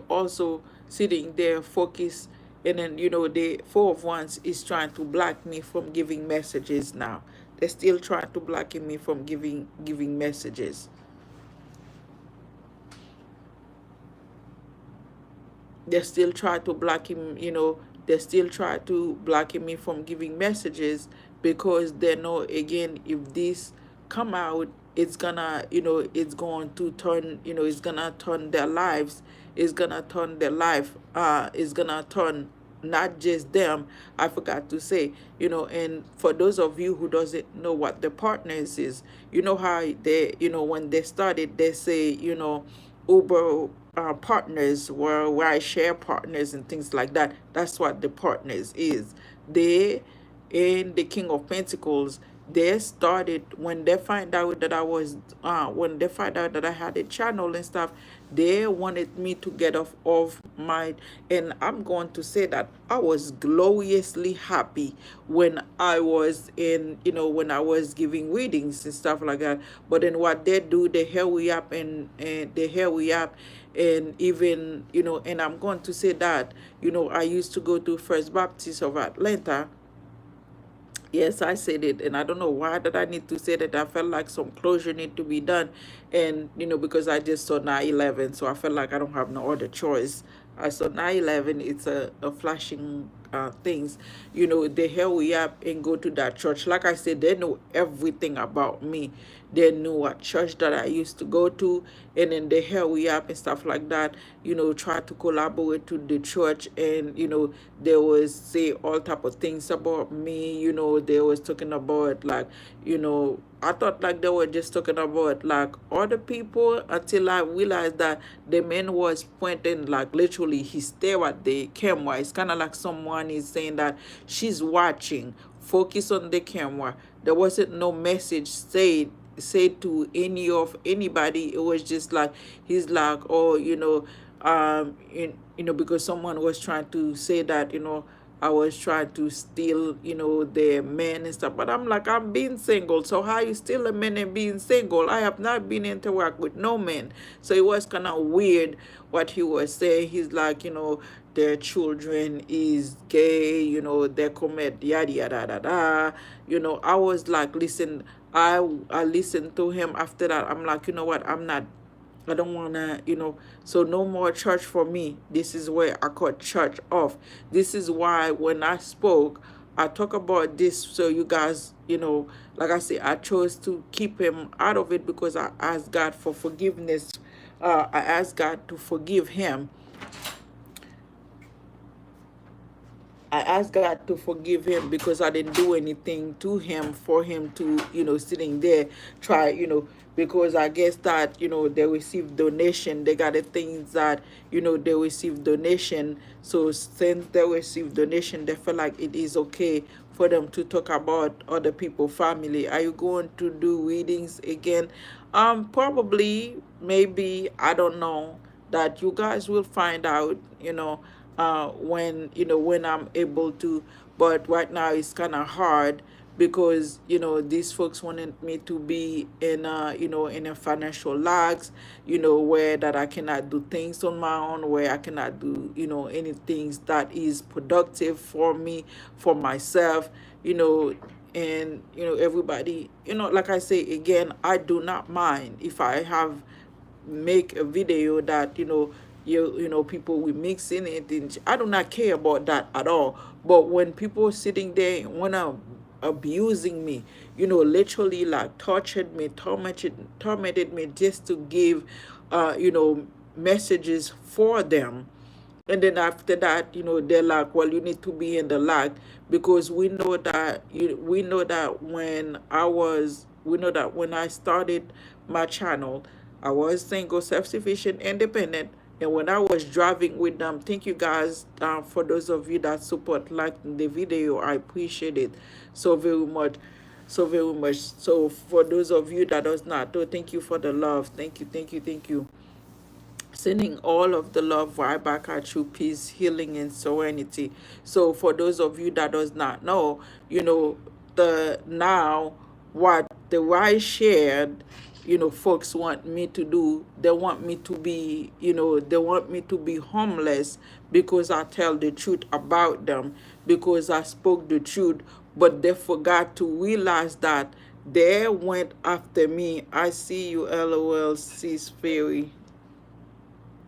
also sitting there focused. And then, the Four of Wands is trying to block me from giving messages now. They're still trying to block me from giving messages. They still try to block him, they still try to block me from giving messages, because they know, again, if this come out, it's gonna, it's going to turn, it's gonna turn their lives, it's gonna turn their life, it's gonna turn not just them. I forgot to say, and for those of you who doesn't know what the partners is, how they, when they started, they say, Uber partners, where I share partners and things like that. That's what the partners is. They, in the King of Pentacles, they started when they find out that I was when they find out that I had a channel and stuff. They wanted me to get off my, and I'm going to say that I was gloriously happy when I was in, when I was giving readings and stuff like that. But then what they do, they hurry up and they hurry up, and even, and I'm going to say that, I used to go to First Baptist of Atlanta. Yes, I said it, and I don't know why did I need to say that. I felt like some closure need to be done, and because I just saw 9/11, so I felt like I don't have no other choice. I saw 9/11. It's a flashing things. They hurry up and go to that church. Like I said, they know everything about me. They knew what church that I used to go to, and then they hurry up and stuff like that. Try to collaborate to the church, and they was say all type of things about me. They was talking about like, I thought like they were just talking about like other people, until I realized that the man was pointing, like literally he stared at the camera. It's kind of like someone is saying that she's watching, focus on the camera. There wasn't no message said to anybody. It was just like he's like, oh, because someone was trying to say that, I was trying to steal, the men and stuff. But I'm like, I'm being single. So how you steal a man and being single? I have not been interact with no men. So it was kind of weird what he was saying. He's like, their children is gay, they commit yada yada yada yada. I was like, listen, I listened to him. After that, I'm like, you know what? I don't want to, so no more church for me. This is where I cut church off. This is why when I spoke, I talk about this, so you guys, like I say, I chose to keep him out of it because I asked God for forgiveness. I asked God to forgive him. I asked God to forgive him because I didn't do anything to him for him to, sitting there, try, because I guess that, they receive donation. They got the things that, they receive donation. So since they receive donation, they feel like it is okay for them to talk about other people, family. Are you going to do readings again? Probably, maybe, I don't know. That you guys will find out, when I'm able to. But right now it's kind of hard because these folks wanted me to be in a financial lags, where that I cannot do things on my own, where I cannot do any things that is productive for me, for myself, and everybody, like I say again, I do not mind if I have make a video that people will mix in it, and I do not care about that at all. But when people sitting there wanna abusing me, literally like tormented me just to give messages for them, and then after that, they're like, well, you need to be in the light, because we know that when I started my channel, I was single, self-sufficient, independent. And when I was driving with them, thank you guys, for those of you that support like the video. I appreciate it so very much. So very much. So for those of you that does not do, thank you for the love. Thank you, thank you, thank you. Sending all of the love right back at you, peace, healing, and serenity. So for those of you that does not know, the now what the right shared, folks want me to do. They want me to be, they want me to be homeless because I tell the truth about them, because I spoke the truth. But they forgot to realize that they went after me. I see you, LOL, sis fairy.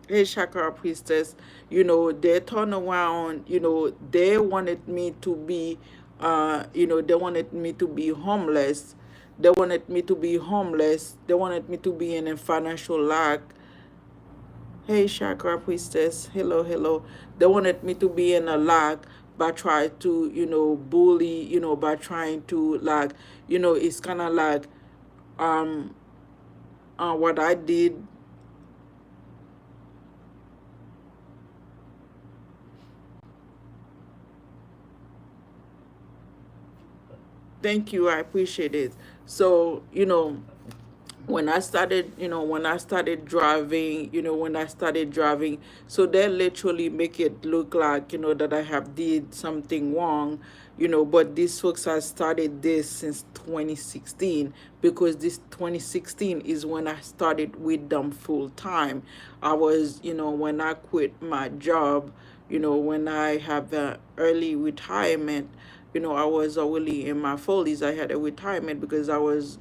Hey, Chakra priestess, they turn around, they wanted me to be, they wanted me to be homeless. They wanted me to be homeless. They wanted me to be in a financial lack. Hey, Chakra priestess, hello, hello. They wanted me to be in a lack by trying to, bully, by trying to, like, it's kind of like, what I did, Thank you. I appreciate it. So, when I started, when I started driving, so they literally make it look like, that I have did something wrong, but these folks have started this since 2016, because this 2016 is when I started with them full time. I was, when I quit my job, when I have early retirement, I was already in my 40s. I had a retirement because I was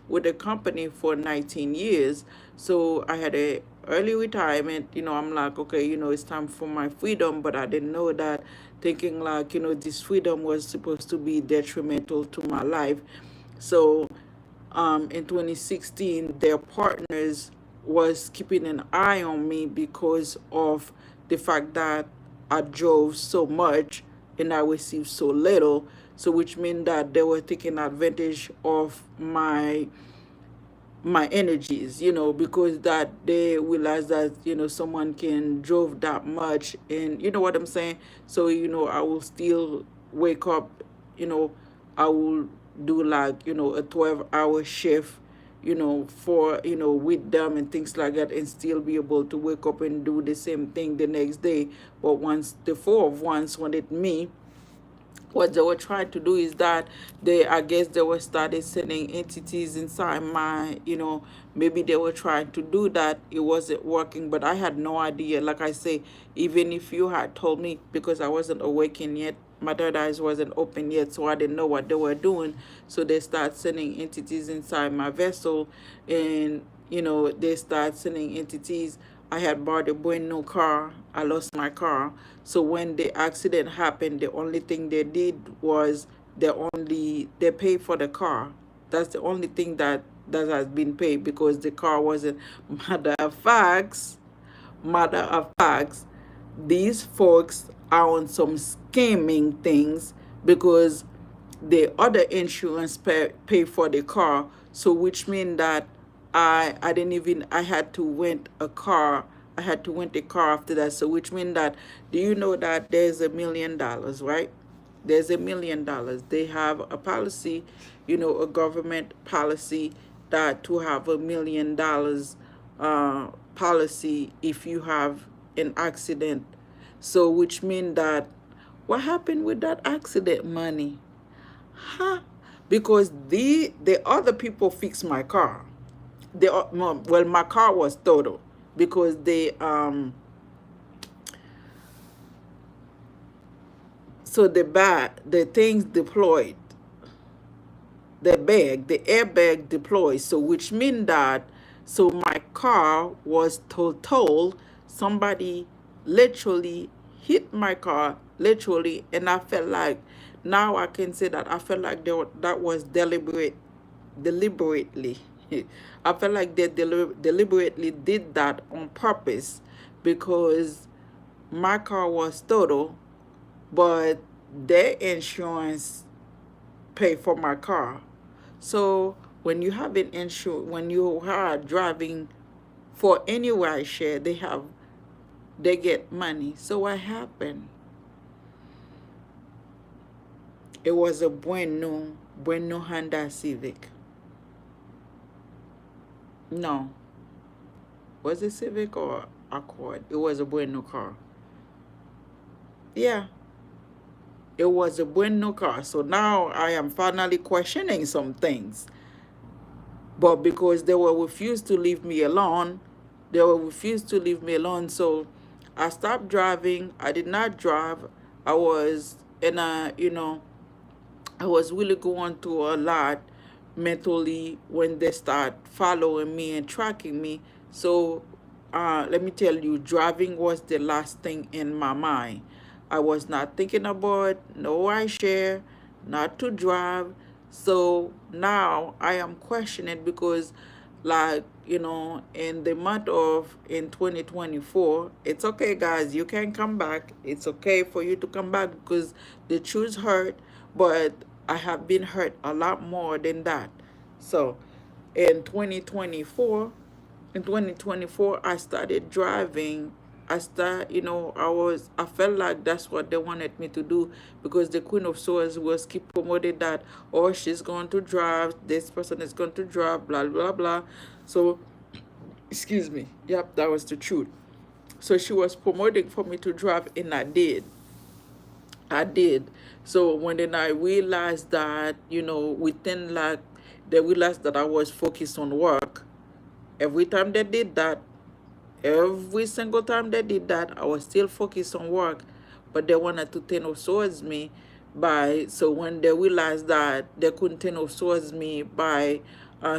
with the company for 19 years. So I had a early retirement. I'm like, okay, it's time for my freedom, but I didn't know that, thinking like, this freedom was supposed to be detrimental to my life. So in 2016, their partners was keeping an eye on me because of the fact that I drove so much and I received so little. So which means that they were taking advantage of my energies, because that they realize that, someone can drove that much, and you know what I'm saying. So I will still wake up, you know I will do like, a 12-hour shift, for, with them and things like that, and still be able to wake up and do the same thing the next day. But once the four of ones wanted me, what they were trying to do is that I guess they were started sending entities inside my, maybe they were trying to do that. It wasn't working, but I had no idea. Like I say, even if you had told me, because I wasn't awakened yet, my third eyes wasn't open yet, so I didn't know what they were doing. So they start sending entities inside my vessel, and they start sending entities. I had bought a brand new car. I lost my car. So when the accident happened, the only thing they did was they paid for the car. That's the only thing that has been paid, because the car wasn't. Matter of facts, these folks are on some scamming things, because the other insurance pay for the car. So which mean that I didn't even, I had to rent a car. I had to rent a car after that. So which mean that, do you know that there's $1 million, right? There's $1 million. They have a policy, a government policy, that to have $1 million policy if you have an accident. So which mean that, what happened with that accident money? Huh? Because the other people fixed my car. Well, my car was total, because the things deployed, the airbag deployed. So which mean that, so my car was total. Somebody literally hit my car, literally, and I felt like, now I can say that I felt like that was deliberately. I felt like they deliberately did that on purpose, because my car was total, but their insurance pay for my car. So when you have an insurance, when you are driving for any ride share, they get money. So what happened? It was a brand new Honda Civic. No, was it Civic or Accord? It was a brand new car. Yeah, it was a brand new car. So now I am finally questioning some things. But because they will refuse to leave me alone, So I stopped driving. I did not drive. I was in a, I was really going through a lot mentally when they start following me and tracking me. So let me tell you, driving was the last thing in my mind. I was not thinking about no I share, not to drive. So now I am questioning, because like, in the month of, in 2024, it's okay, guys, you can come back. It's okay for you to come back, because the truth hurt, but I have been hurt a lot more than that. So in 2024 I started driving I start, I felt like that's what they wanted me to do, because the Queen of Swords was keep promoting that, oh, she's going to drive, this person is going to drive, blah, blah, blah. So, excuse me. Yep, that was the truth. So she was promoting for me to drive, and I did. I did. So when then I realized that, within like, they realized that I was focused on work. Every time they did that, every single time they did that, I was still focused on work, but they wanted to turn of swords me by, so when they realized that they couldn't turn of swords me by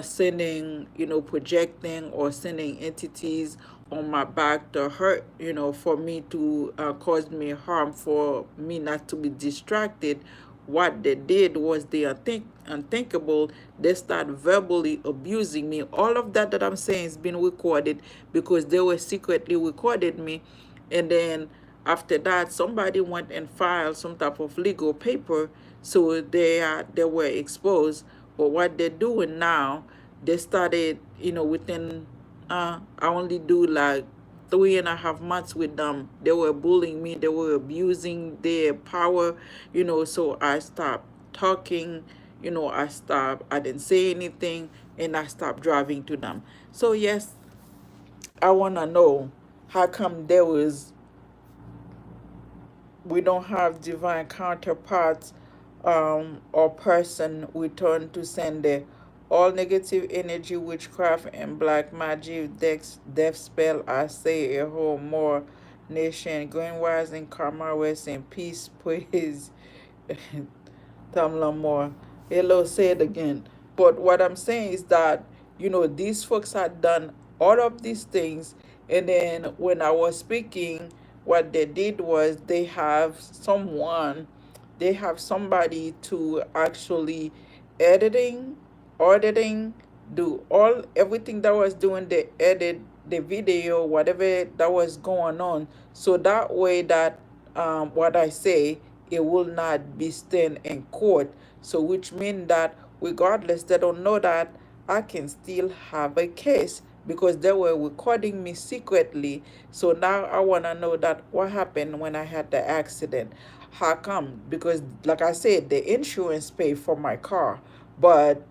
sending, projecting or sending entities on my back to hurt, for me to cause me harm, for me not to be distracted, what they did was the unthinkable. They start verbally abusing me. All of that I'm saying has been recorded, because they were secretly recorded me. And then after that, somebody went and filed some type of legal paper, so they were exposed. But what they're doing now, they started, within I only do like 3.5 months with them. They were bullying me, they were abusing their power, so I stopped talking, I didn't say anything, and I stopped driving to them. So yes, I wanna know, how come we don't have divine counterparts, or person return to sender. All negative energy, witchcraft, and black magic, death spell, I say a whole more nation. Going rising, karma, rest in peace, praise. Tamla more. Hello, say it again. But what I'm saying is that, these folks had done all of these things, and then when I was speaking, what they did was they have somebody to actually editing, auditing, do all everything that was doing the edit, the video, whatever that was going on, so that way that what I say, it will not be stand in court. So which means that regardless, they don't know that I can still have a case, because they were recording me secretly. So now I want to know that what happened when I had the accident. How come? Because like I said, the insurance paid for my car, but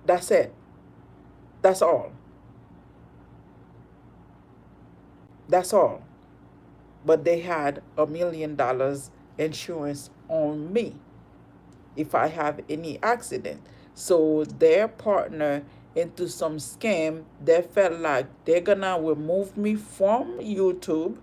that's it. That's all. That's all. But they had $1 million insurance on me if I have any accident. So their partner into some scam, they felt like they're gonna remove me from YouTube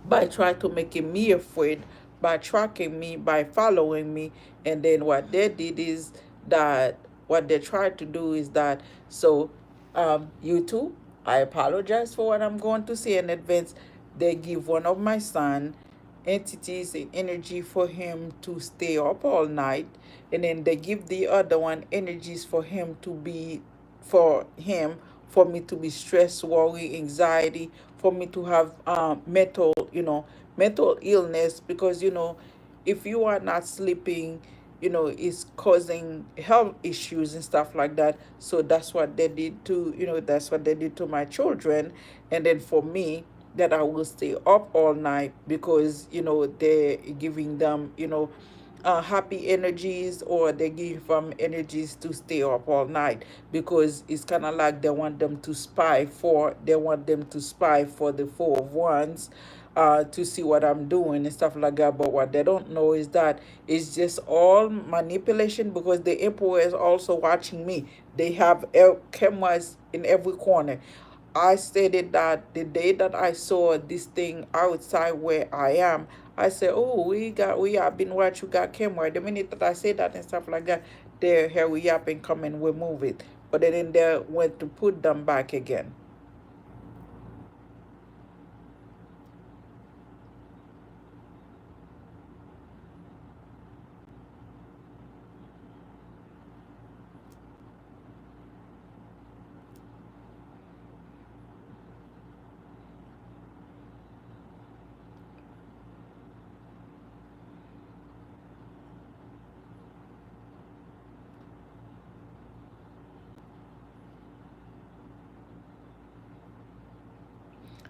by trying to making me afraid, by tracking me, by following me. And then what they did is that, what they tried to do is that, so YouTube, I apologize for what I'm going to say in advance. They give one of my son entities and energy for him to stay up all night, and then they give the other one energies for him, for me to be stressed, worry, anxiety, for me to have mental illness, because if you are not sleeping, it's causing health issues and stuff like that. So that's what they did to my children. And then for me, that I will stay up all night, because they're giving them happy energies, or they give them energies to stay up all night, because it's kind of like they want them to spy for the Four of Wands, to see what I'm doing and stuff like that. But what they don't know is that it's just all manipulation, because the emperor is also watching me. They have cameras in every corner. I stated that the day that I saw this thing outside where I am, I said, "Oh, we have been watching, we got camera." The minute that I said that and stuff like that, they hurry up and come and remove it. But then they went to put them back again.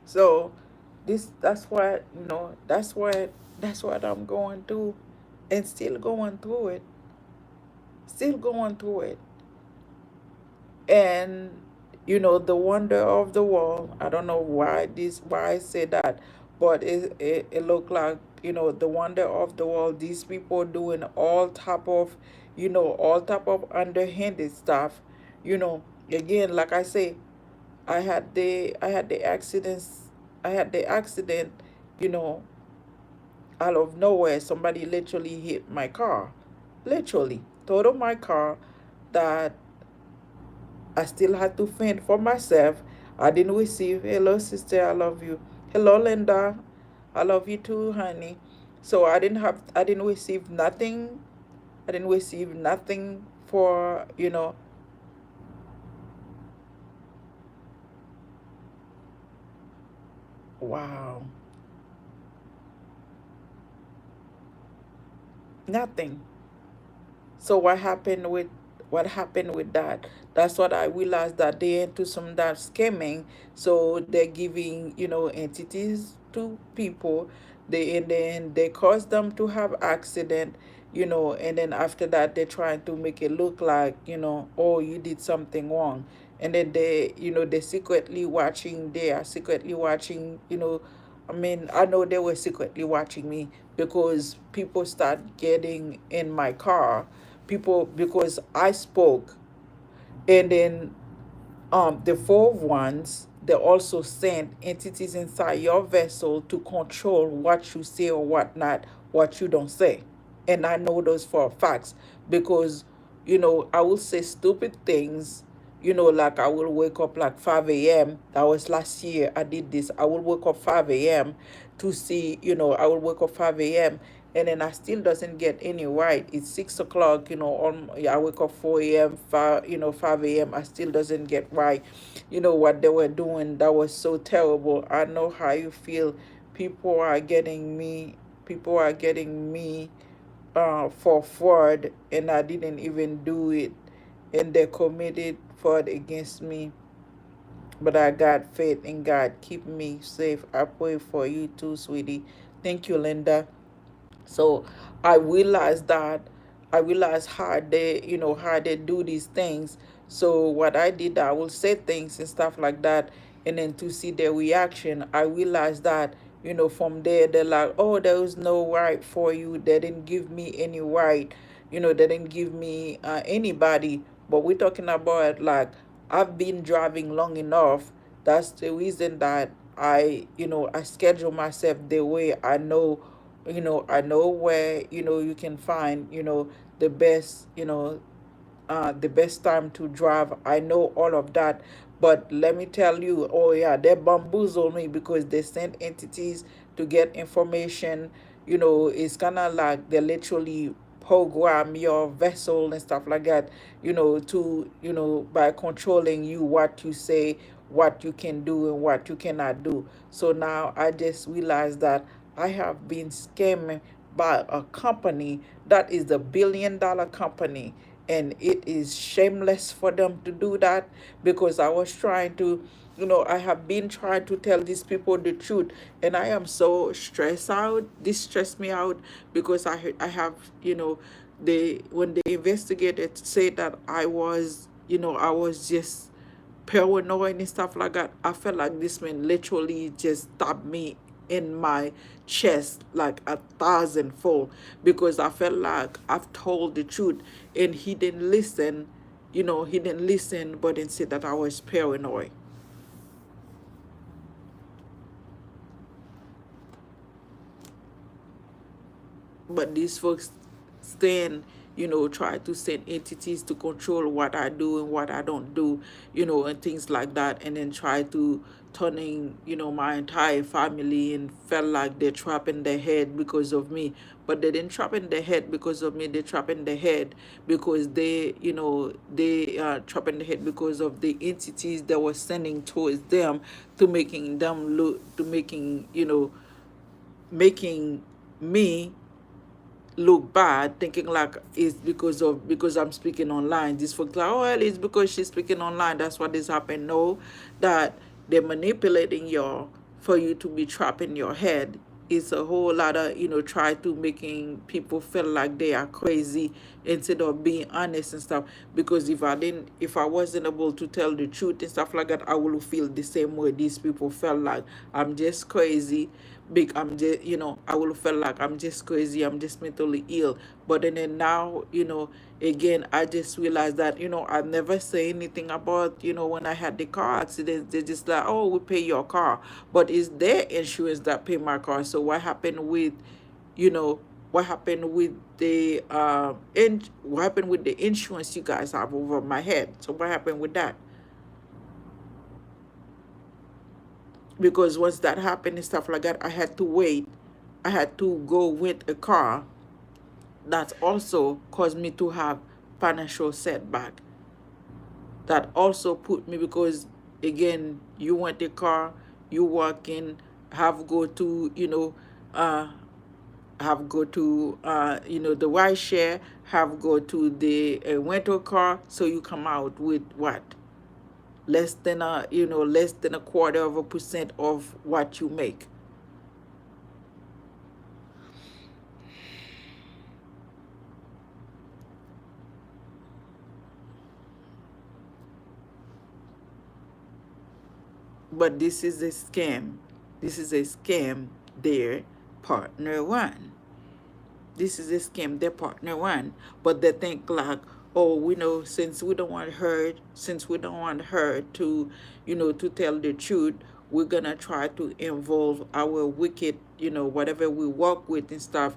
So that's what, that's what I'm going through, and still going through it, still going through it. And the wonder of the world, I don't know why I say that, but it looked like, the wonder of the world, these people doing all type of underhanded stuff. Again, like I say, I had the accident, you know out of nowhere. Somebody literally hit my car, literally totaled my car, that I still had to fend for myself. I didn't receive, hello sister, I love you. Hello Linda, I love you too, honey. So I didn't receive nothing. I didn't receive nothing for, wow, nothing. So what happened with that? That's what I realized, that they into some that scamming. So they're giving, entities to people. And then they cause them to have accident, and then after that they're trying to make it look like, oh, you did something wrong. And then they are secretly watching, I mean, I know they were secretly watching me, because people start getting in my car, people, because I spoke. And then the four ones, they also send entities inside your vessel to control what you say or what not, what you don't say. And I know those for facts, because I will say stupid things. Like I will wake up like 5 a.m. That was last year. I did this. I will wake up 5 a.m. to see. I will wake up 5 a.m., and then I still doesn't get any right. It's 6 o'clock. I wake up 4 a.m. 5 a.m. I still doesn't get right. What they were doing, that was so terrible. I know how you feel. People are getting me. People are getting me for fraud, and I didn't even do it, and they committed fraud against me. But I got faith in God. Keep me safe. I pray for you too, sweetie. Thank you, Linda. So I realized that I realized how they do these things. So what I did, I will say things and stuff like that, and then to see their reaction, I realized that, from there they're like, oh, there was no right for you. They didn't give me any right. They didn't give me anybody. But we're talking about, like, I've been driving long enough. That's the reason that I schedule myself the way I know where, you can find, the best time to drive. I know all of that. But let me tell you, oh yeah, they bamboozle me, because they send entities to get information. It's kind of like they literally program your vessel and stuff like that, by controlling you, what you say, what you can do, and what you cannot do. So now I just realized that I have been scammed by a company that is a $1 billion company, and it is shameless for them to do that, because I was trying to, I have been trying to tell these people the truth, and I am so stressed out. This stressed me out, because I have, they when they investigated, said that I was just paranoid and stuff like that. I felt like this man literally just stabbed me in my chest like 1,000-fold, because I felt like I've told the truth, and he didn't listen. He didn't listen, but instead that I was paranoid. But these folks stand, try to send entities to control what I do and what I don't do, and things like that, and then try to turning, my entire family, and felt like they're trapping their head because of me. But they didn't trap in their head because of me. They trap in their head because they trap in the head because of the entities that were sending towards them, to making them look, to making me look bad, thinking like it's because I'm speaking online. These folks like, oh well, it's because she's speaking online. That's what is happening. No, that they're manipulating your for you to be trapped in your head. It's a whole lot of, try to making people feel like they are crazy instead of being honest and stuff. Because if I wasn't able to tell the truth and stuff like that, I would feel the same way these people felt like I'm just crazy. Big, I'm just, I will feel like I'm just crazy, I'm just mentally ill. But then now, again, I just realized that, I never say anything about, when I had the car accident. They just like, oh, we pay your car, but it's their insurance that pay my car. So what happened with, you know what happened with what happened with the insurance you guys have over my head? So what happened with that? Because once that happened and stuff like that, I had to wait. I had to go with a car. That also caused me to have financial setback. That also put me, because again, you want a car, you work in, have go to, uh the ride share, have go to the rental car, so you come out with what? Less than a quarter of a percent of what you make. But this is a scam. This is a scam their partner one. This is a scam their partner one. But they think like, oh, since we don't want her to, to tell the truth, we're gonna try to involve our wicked, whatever we work with and stuff,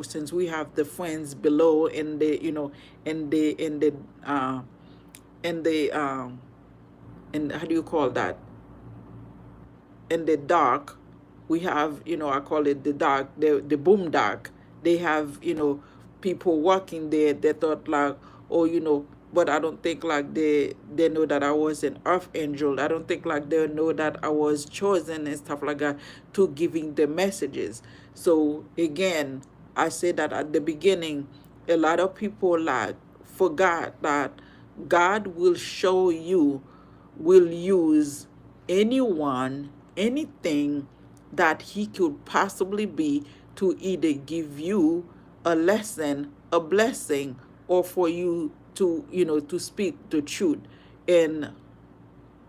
since we have the friends below, and the, and the and the and the and how do you call that, in the dark. We have, I call it the dark, the boom dark. They have, people working there. They thought like, oh, but I don't think like they know that I was an earth angel. I don't think like they know that I was chosen and stuff like that to giving the messages. So again, I said that at the beginning, a lot of people like forgot that God will show you, will use anyone, anything that he could possibly be, to either give you a lesson, a blessing, or for you to, to speak the truth. And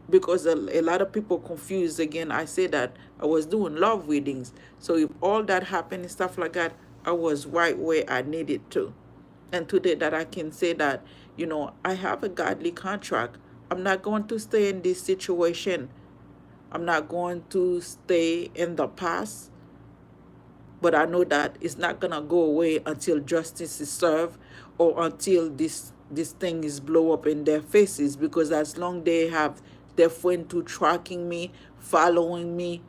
because a lot of people confuse, again, I say that I was doing love readings. So if all that happened and stuff like that, I was right where I needed to. And today that I can say that, I have a godly contract. I'm not going to stay in this situation. I'm not going to stay in the past. But I know that it's not gonna go away until justice is served, or until this thing is blow up in their faces. Because as long they have their friend to tracking me, following me,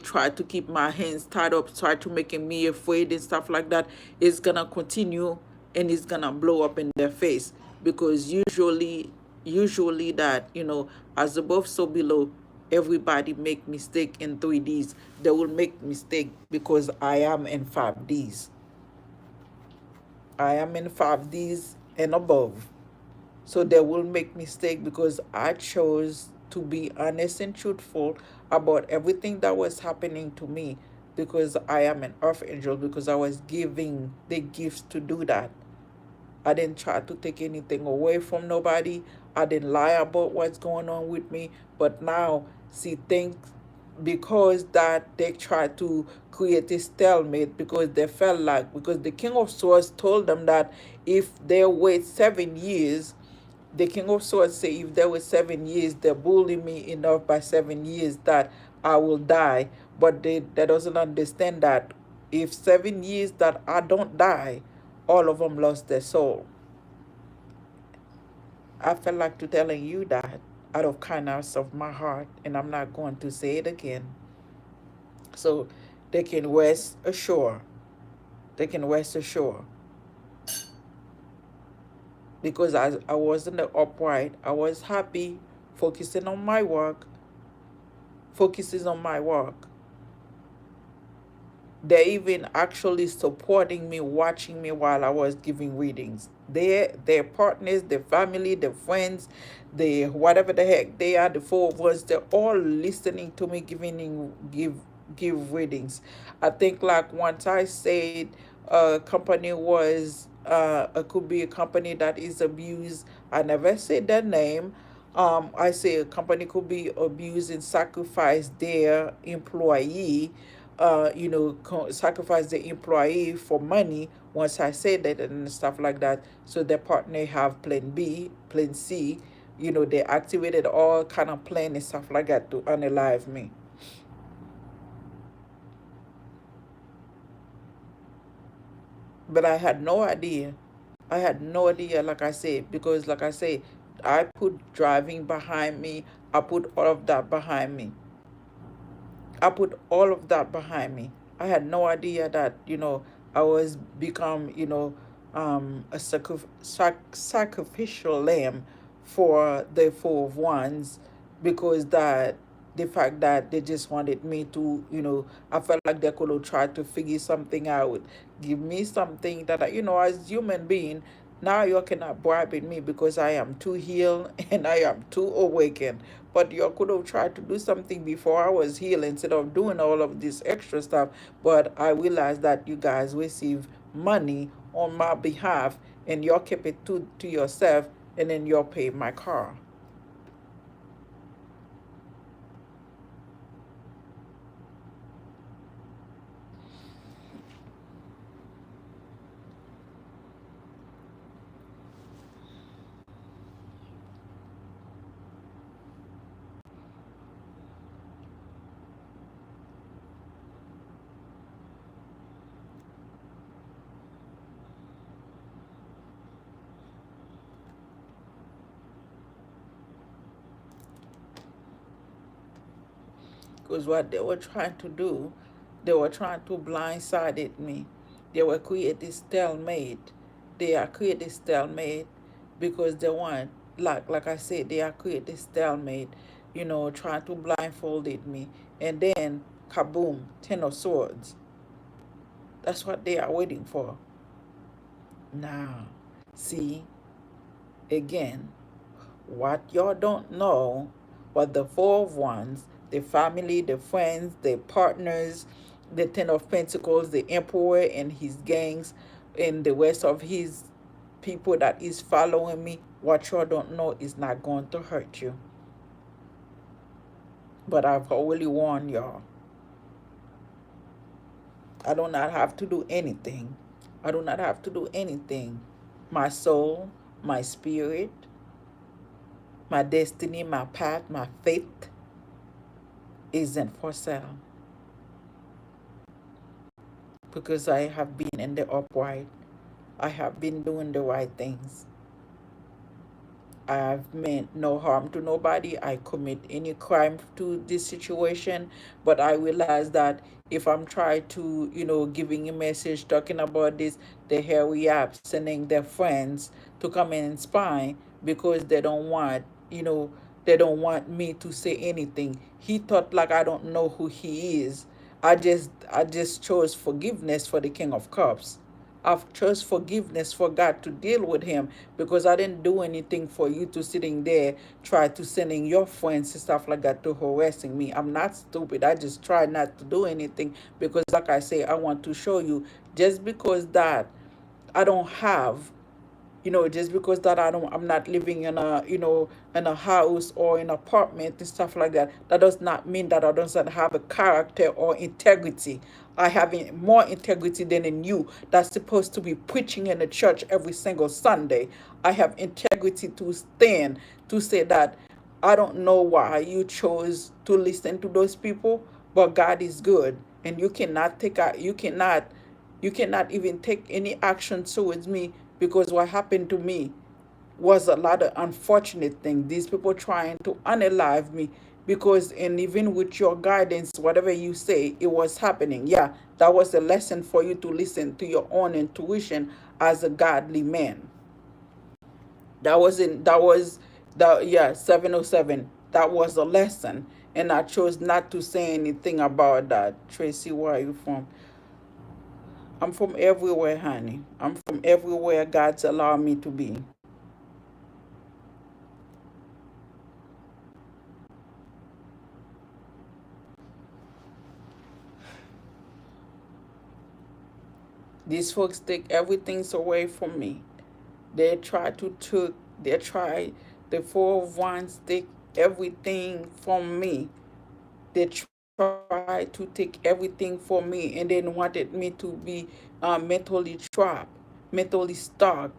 try to keep my hands tied up, try to making me afraid and stuff like that, it's gonna continue, and it's gonna blow up in their face. Because usually that, as above so below, everybody make mistake in 3Ds. They will make mistake because I am in 5Ds. I am in 5Ds and above. So they will make mistake because I chose to be honest and truthful about everything that was happening to me, because I am an earth angel, because I was giving the gifts to do that. I didn't try to take anything away from nobody. I didn't lie about what's going on with me. But now, see, things, because that they try to create a stalemate, because they felt like, because the King of Swords told them that if they wait 7 years, the King of Swords say if there were 7 years, they bully me enough by 7 years that I will die. But they doesn't understand that if 7 years that I don't die, all of them lost their soul. I felt like to telling you that out of kindness of my heart, and I'm not going to say it again. So they can rest ashore. They can rest ashore. Because I was in the upright, I was happy, focusing on my work, focuses on my work. They even actually supporting me, watching me while I was giving readings. Their partners, their family, their friends, the whatever the heck they are, the four of us, they're all listening to me give readings. I think like once I said a company was it could be a company that is abused. I never said their name. I say a company could be abused and sacrifice their employee, sacrifice the employee for money. Once I say that and stuff like that, so their partner have plan B, plan C. They activated all kind of plan and stuff like that to unalive me. But I had no idea. I had no idea, like I said, because like I said, I put driving behind me. I put all of that behind me. I put all of that behind me. I had no idea that, I was become, a sacrificial lamb for the four of wands, because that the fact that they just wanted me to, I felt like they could have tried to figure something out, give me something that, as human being, now you cannot bribe me because I am too healed and I am too awakened. But you could have tried to do something before I was healed instead of doing all of this extra stuff. But I realized that you guys receive money on my behalf and you keep it to yourself, and then you'll pay my car. Because what they were trying to do, they were trying to blindside me. They were creating stalemate. They are creating stalemate because they want, like I said, they are creating stalemate, trying to blindfold me. And then, kaboom, 10 of swords. That's what they are waiting for. Now, see, again, what y'all don't know, what the four of wands, the family, the friends, the partners, the 10 of pentacles, the emperor and his gangs, and the rest of his people that is following me, what y'all don't know is not going to hurt you. But I've already warned y'all. I do not have to do anything. I do not have to do anything. My soul, my spirit, my destiny, my path, my faith isn't for sale, because I have been in the upright. I have been doing the right things. I've meant no harm to nobody. I commit any crime to this situation, but I realize that if I'm trying to, giving a message, talking about this, they hurry up sending their friends to come and spy because you know, they don't want me to say anything. He thought like I don't know who he is. I just chose forgiveness for the King of Cups. I've chose forgiveness for God to deal with him, because I didn't do anything for you to sitting there try to sending your friends and stuff like that to harassing me. I'm not stupid. I just try not to do anything because, like I say, I want to show you, just because that I don't have, just because that I'm not living in a, in a house or an apartment and stuff like that, that does not mean that I don't have a character or integrity. I have more integrity than in you that's supposed to be preaching in the church every single Sunday. I have integrity to stand to say that I don't know why you chose to listen to those people, but God is good, and you cannot even take any action towards me, because what happened to me was a lot of unfortunate things. These people trying to unalive me, because, and even with your guidance, whatever you say, it was happening. Yeah, that was a lesson for you to listen to your own intuition as a godly man. That was 707. That was a lesson. And I chose not to say anything about that. Tracy, where are you from? I'm from everywhere, honey. I'm from everywhere God's allowed me to be. These folks take everything away from me. They try to took they try the 401s take everything from me. They try to take everything from me and then wanted me to be mentally trapped, mentally stuck.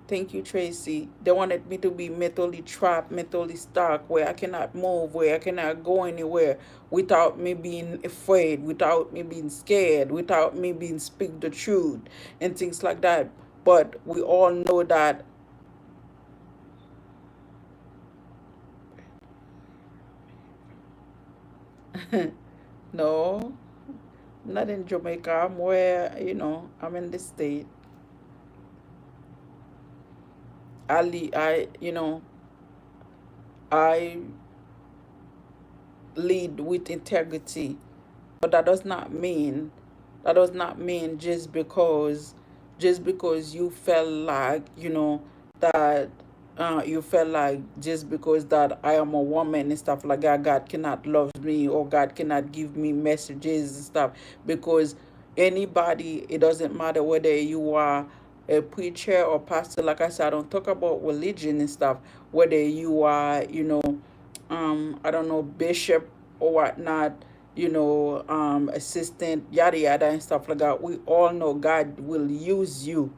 Thank you, Tracy. They wanted me to be mentally trapped, mentally stuck, where I cannot move, where I cannot go anywhere without me being afraid, without me being scared, without me being speak the truth and things like that. But we all know that no, I'm not in Jamaica. I'm where, I'm in the state. I lead with integrity. But that does not mean just because you felt like, that you felt like just because that I am a woman and stuff like that, God cannot love me or God cannot give me messages and stuff. Because anybody, it doesn't matter whether you are a preacher or pastor, like I said, I don't talk about religion and stuff, whether you are, I don't know, bishop or whatnot, assistant, yada yada and stuff like that. We all know God will use you.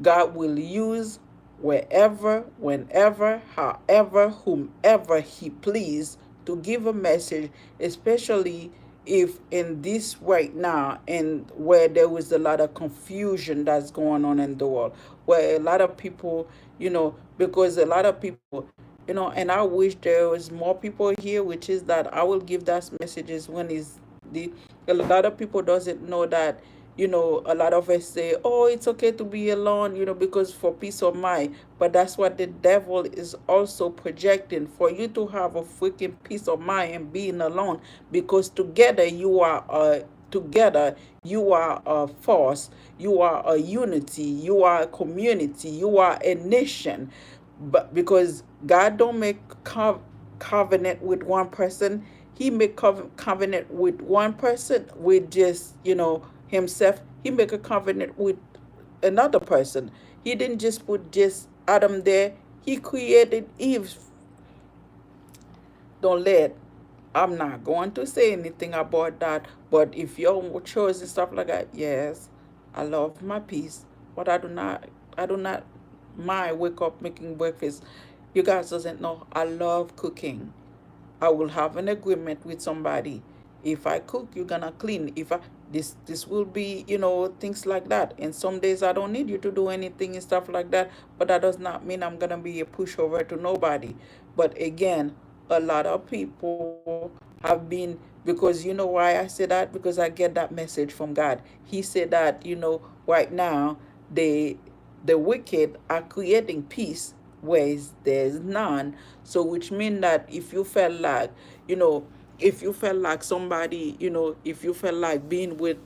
God will use wherever, whenever, however, whomever He please to give a message, especially if in this right now and where there is a lot of confusion that's going on in the world, where a lot of people, because a lot of people, and I wish there was more people here, which is that I will give that messages when is the a lot of people doesn't know that, a lot of us say, oh, it's okay to be alone, because for peace of mind. But that's what the devil is also projecting, for you to have a freaking peace of mind and being alone, because together you are a force, you are a unity, you are a community, you are a nation. But because God don't make covenant with one person, He make covenant with one person with just himself. He make a covenant with another person. He didn't just put just Adam there. He created Eve. Don't let. I'm not going to say anything about that. But if you're choosing stuff like that, yes, I love my peace. But I do not mind wake up making breakfast. You guys doesn't know I love cooking. I will have an agreement with somebody. If I cook, you're gonna clean. If I this will be, things like that. And some days I don't need you to do anything and stuff like that. But that does not mean I'm gonna be a pushover to nobody. But again, a lot of people have been, because you know why I say that? Because I get that message from God. He said that, right now they the wicked are creating peace where there's none. So which means that if you felt like, you know, if you felt like somebody, if you felt like being with,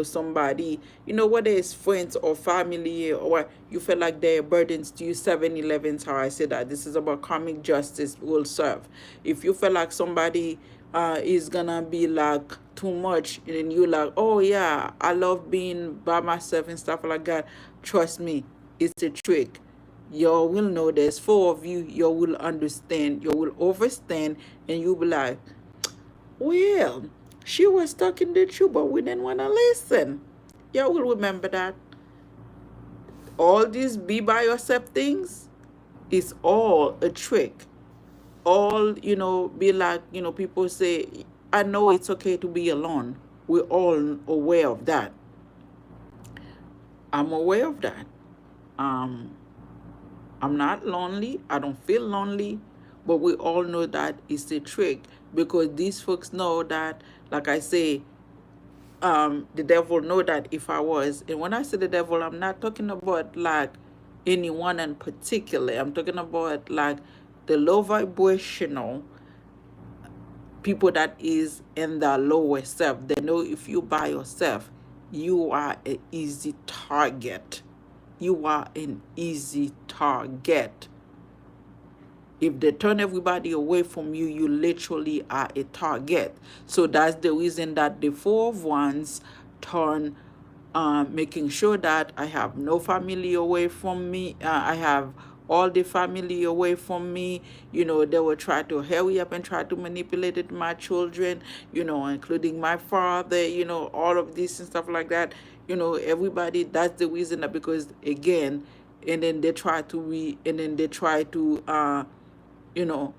somebody, whether it's friends or family, or you feel like they're burdens to you, 7-Eleven's how I say that. This is about karmic justice will serve. If you feel like somebody is gonna be like too much and you like, oh yeah, I love being by myself and stuff like that, trust me, it's a trick. You will know there's four of you, you will understand, you will overstand, and you'll be like, well, she was talking the truth, but we didn't want to listen. You will remember that. All these be by yourself things is all a trick. All, be like, people say, I know it's okay to be alone. We're all aware of that. I'm aware of that. Um, I'm not lonely. I don't feel lonely. But we all know that it's a trick, because these folks know that, like I say, the devil know that if I was, and when I say the devil, I'm not talking about like anyone in particular. I'm talking about like the low vibrational people that is in the lower self. They know if you by yourself, you are an easy target. You are an easy target. If they turn everybody away from you, you literally are a target. So that's the reason that the Four of Wands turn, making sure that I have no family away from me. I have all the family away from me. They will try to hurry up and try to manipulate it, my children, including my father, all of this and stuff like that. Everybody, that's the reason that, because again, and then they try to you know,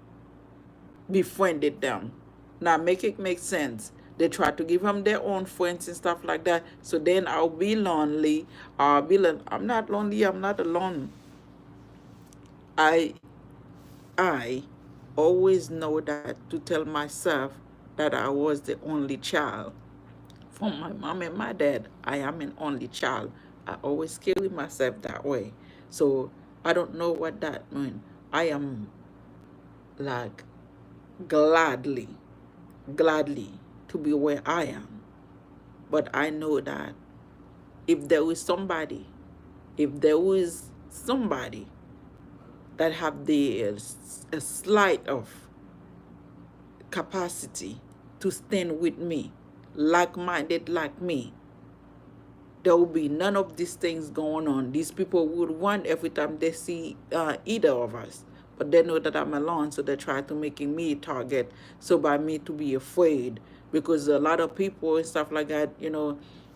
befriended them. Now make it make sense. They try to give them their own friends and stuff like that. So then I'll be lonely. I'm not lonely. I'm not alone. I I always know that to tell myself that I was the only child. From my mom and my dad, I am an only child. I always carry myself that way. So I don't know what that means. I am like gladly, gladly to be where I am. But I know that if there is somebody, if there is somebody that have a slight of capacity to stand with me, like-minded like me, there will be none of these things going on. These people would run every time they see either of us. But they know that I'm alone, so they try to making me a target. So by me to be afraid, because a lot of people and stuff like that,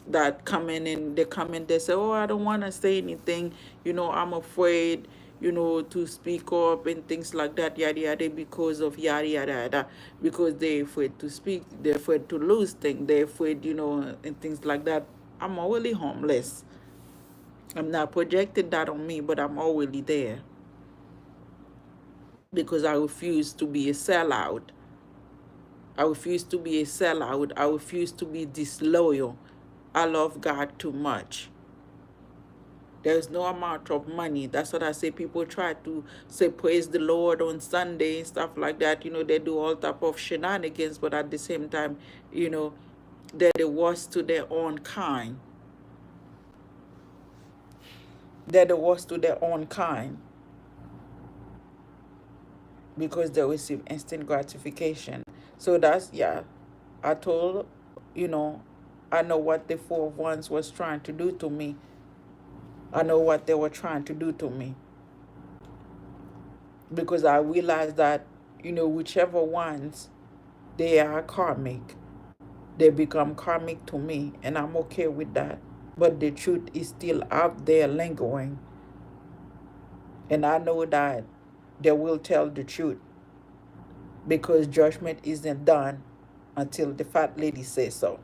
that come in and they say, oh, I don't want to say anything. I'm afraid, to speak up and things like that, yada yada, because of yada yada yada, because they're afraid to speak, they're afraid to lose things, they're afraid, and things like that. I'm already homeless. I'm not projecting that on me, but I'm already there because I refuse to be a sellout. I refuse to be a sellout. I refuse to be disloyal. I love God too much. There's no amount of money. That's what I say. People try to say praise the Lord on Sunday and stuff like that. They do all type of shenanigans, but at the same time, they're the worst to their own kind. They're the worst to their own kind because they receive instant gratification. So that's, yeah, I told, you know, I know what the Four of Wands was trying to do to me. I know what they were trying to do to me because I realized that, whichever ones, they are karmic. They become karmic to me, and I'm okay with that. But the truth is still out there lingering. And I know that they will tell the truth because judgment isn't done until the fat lady says so.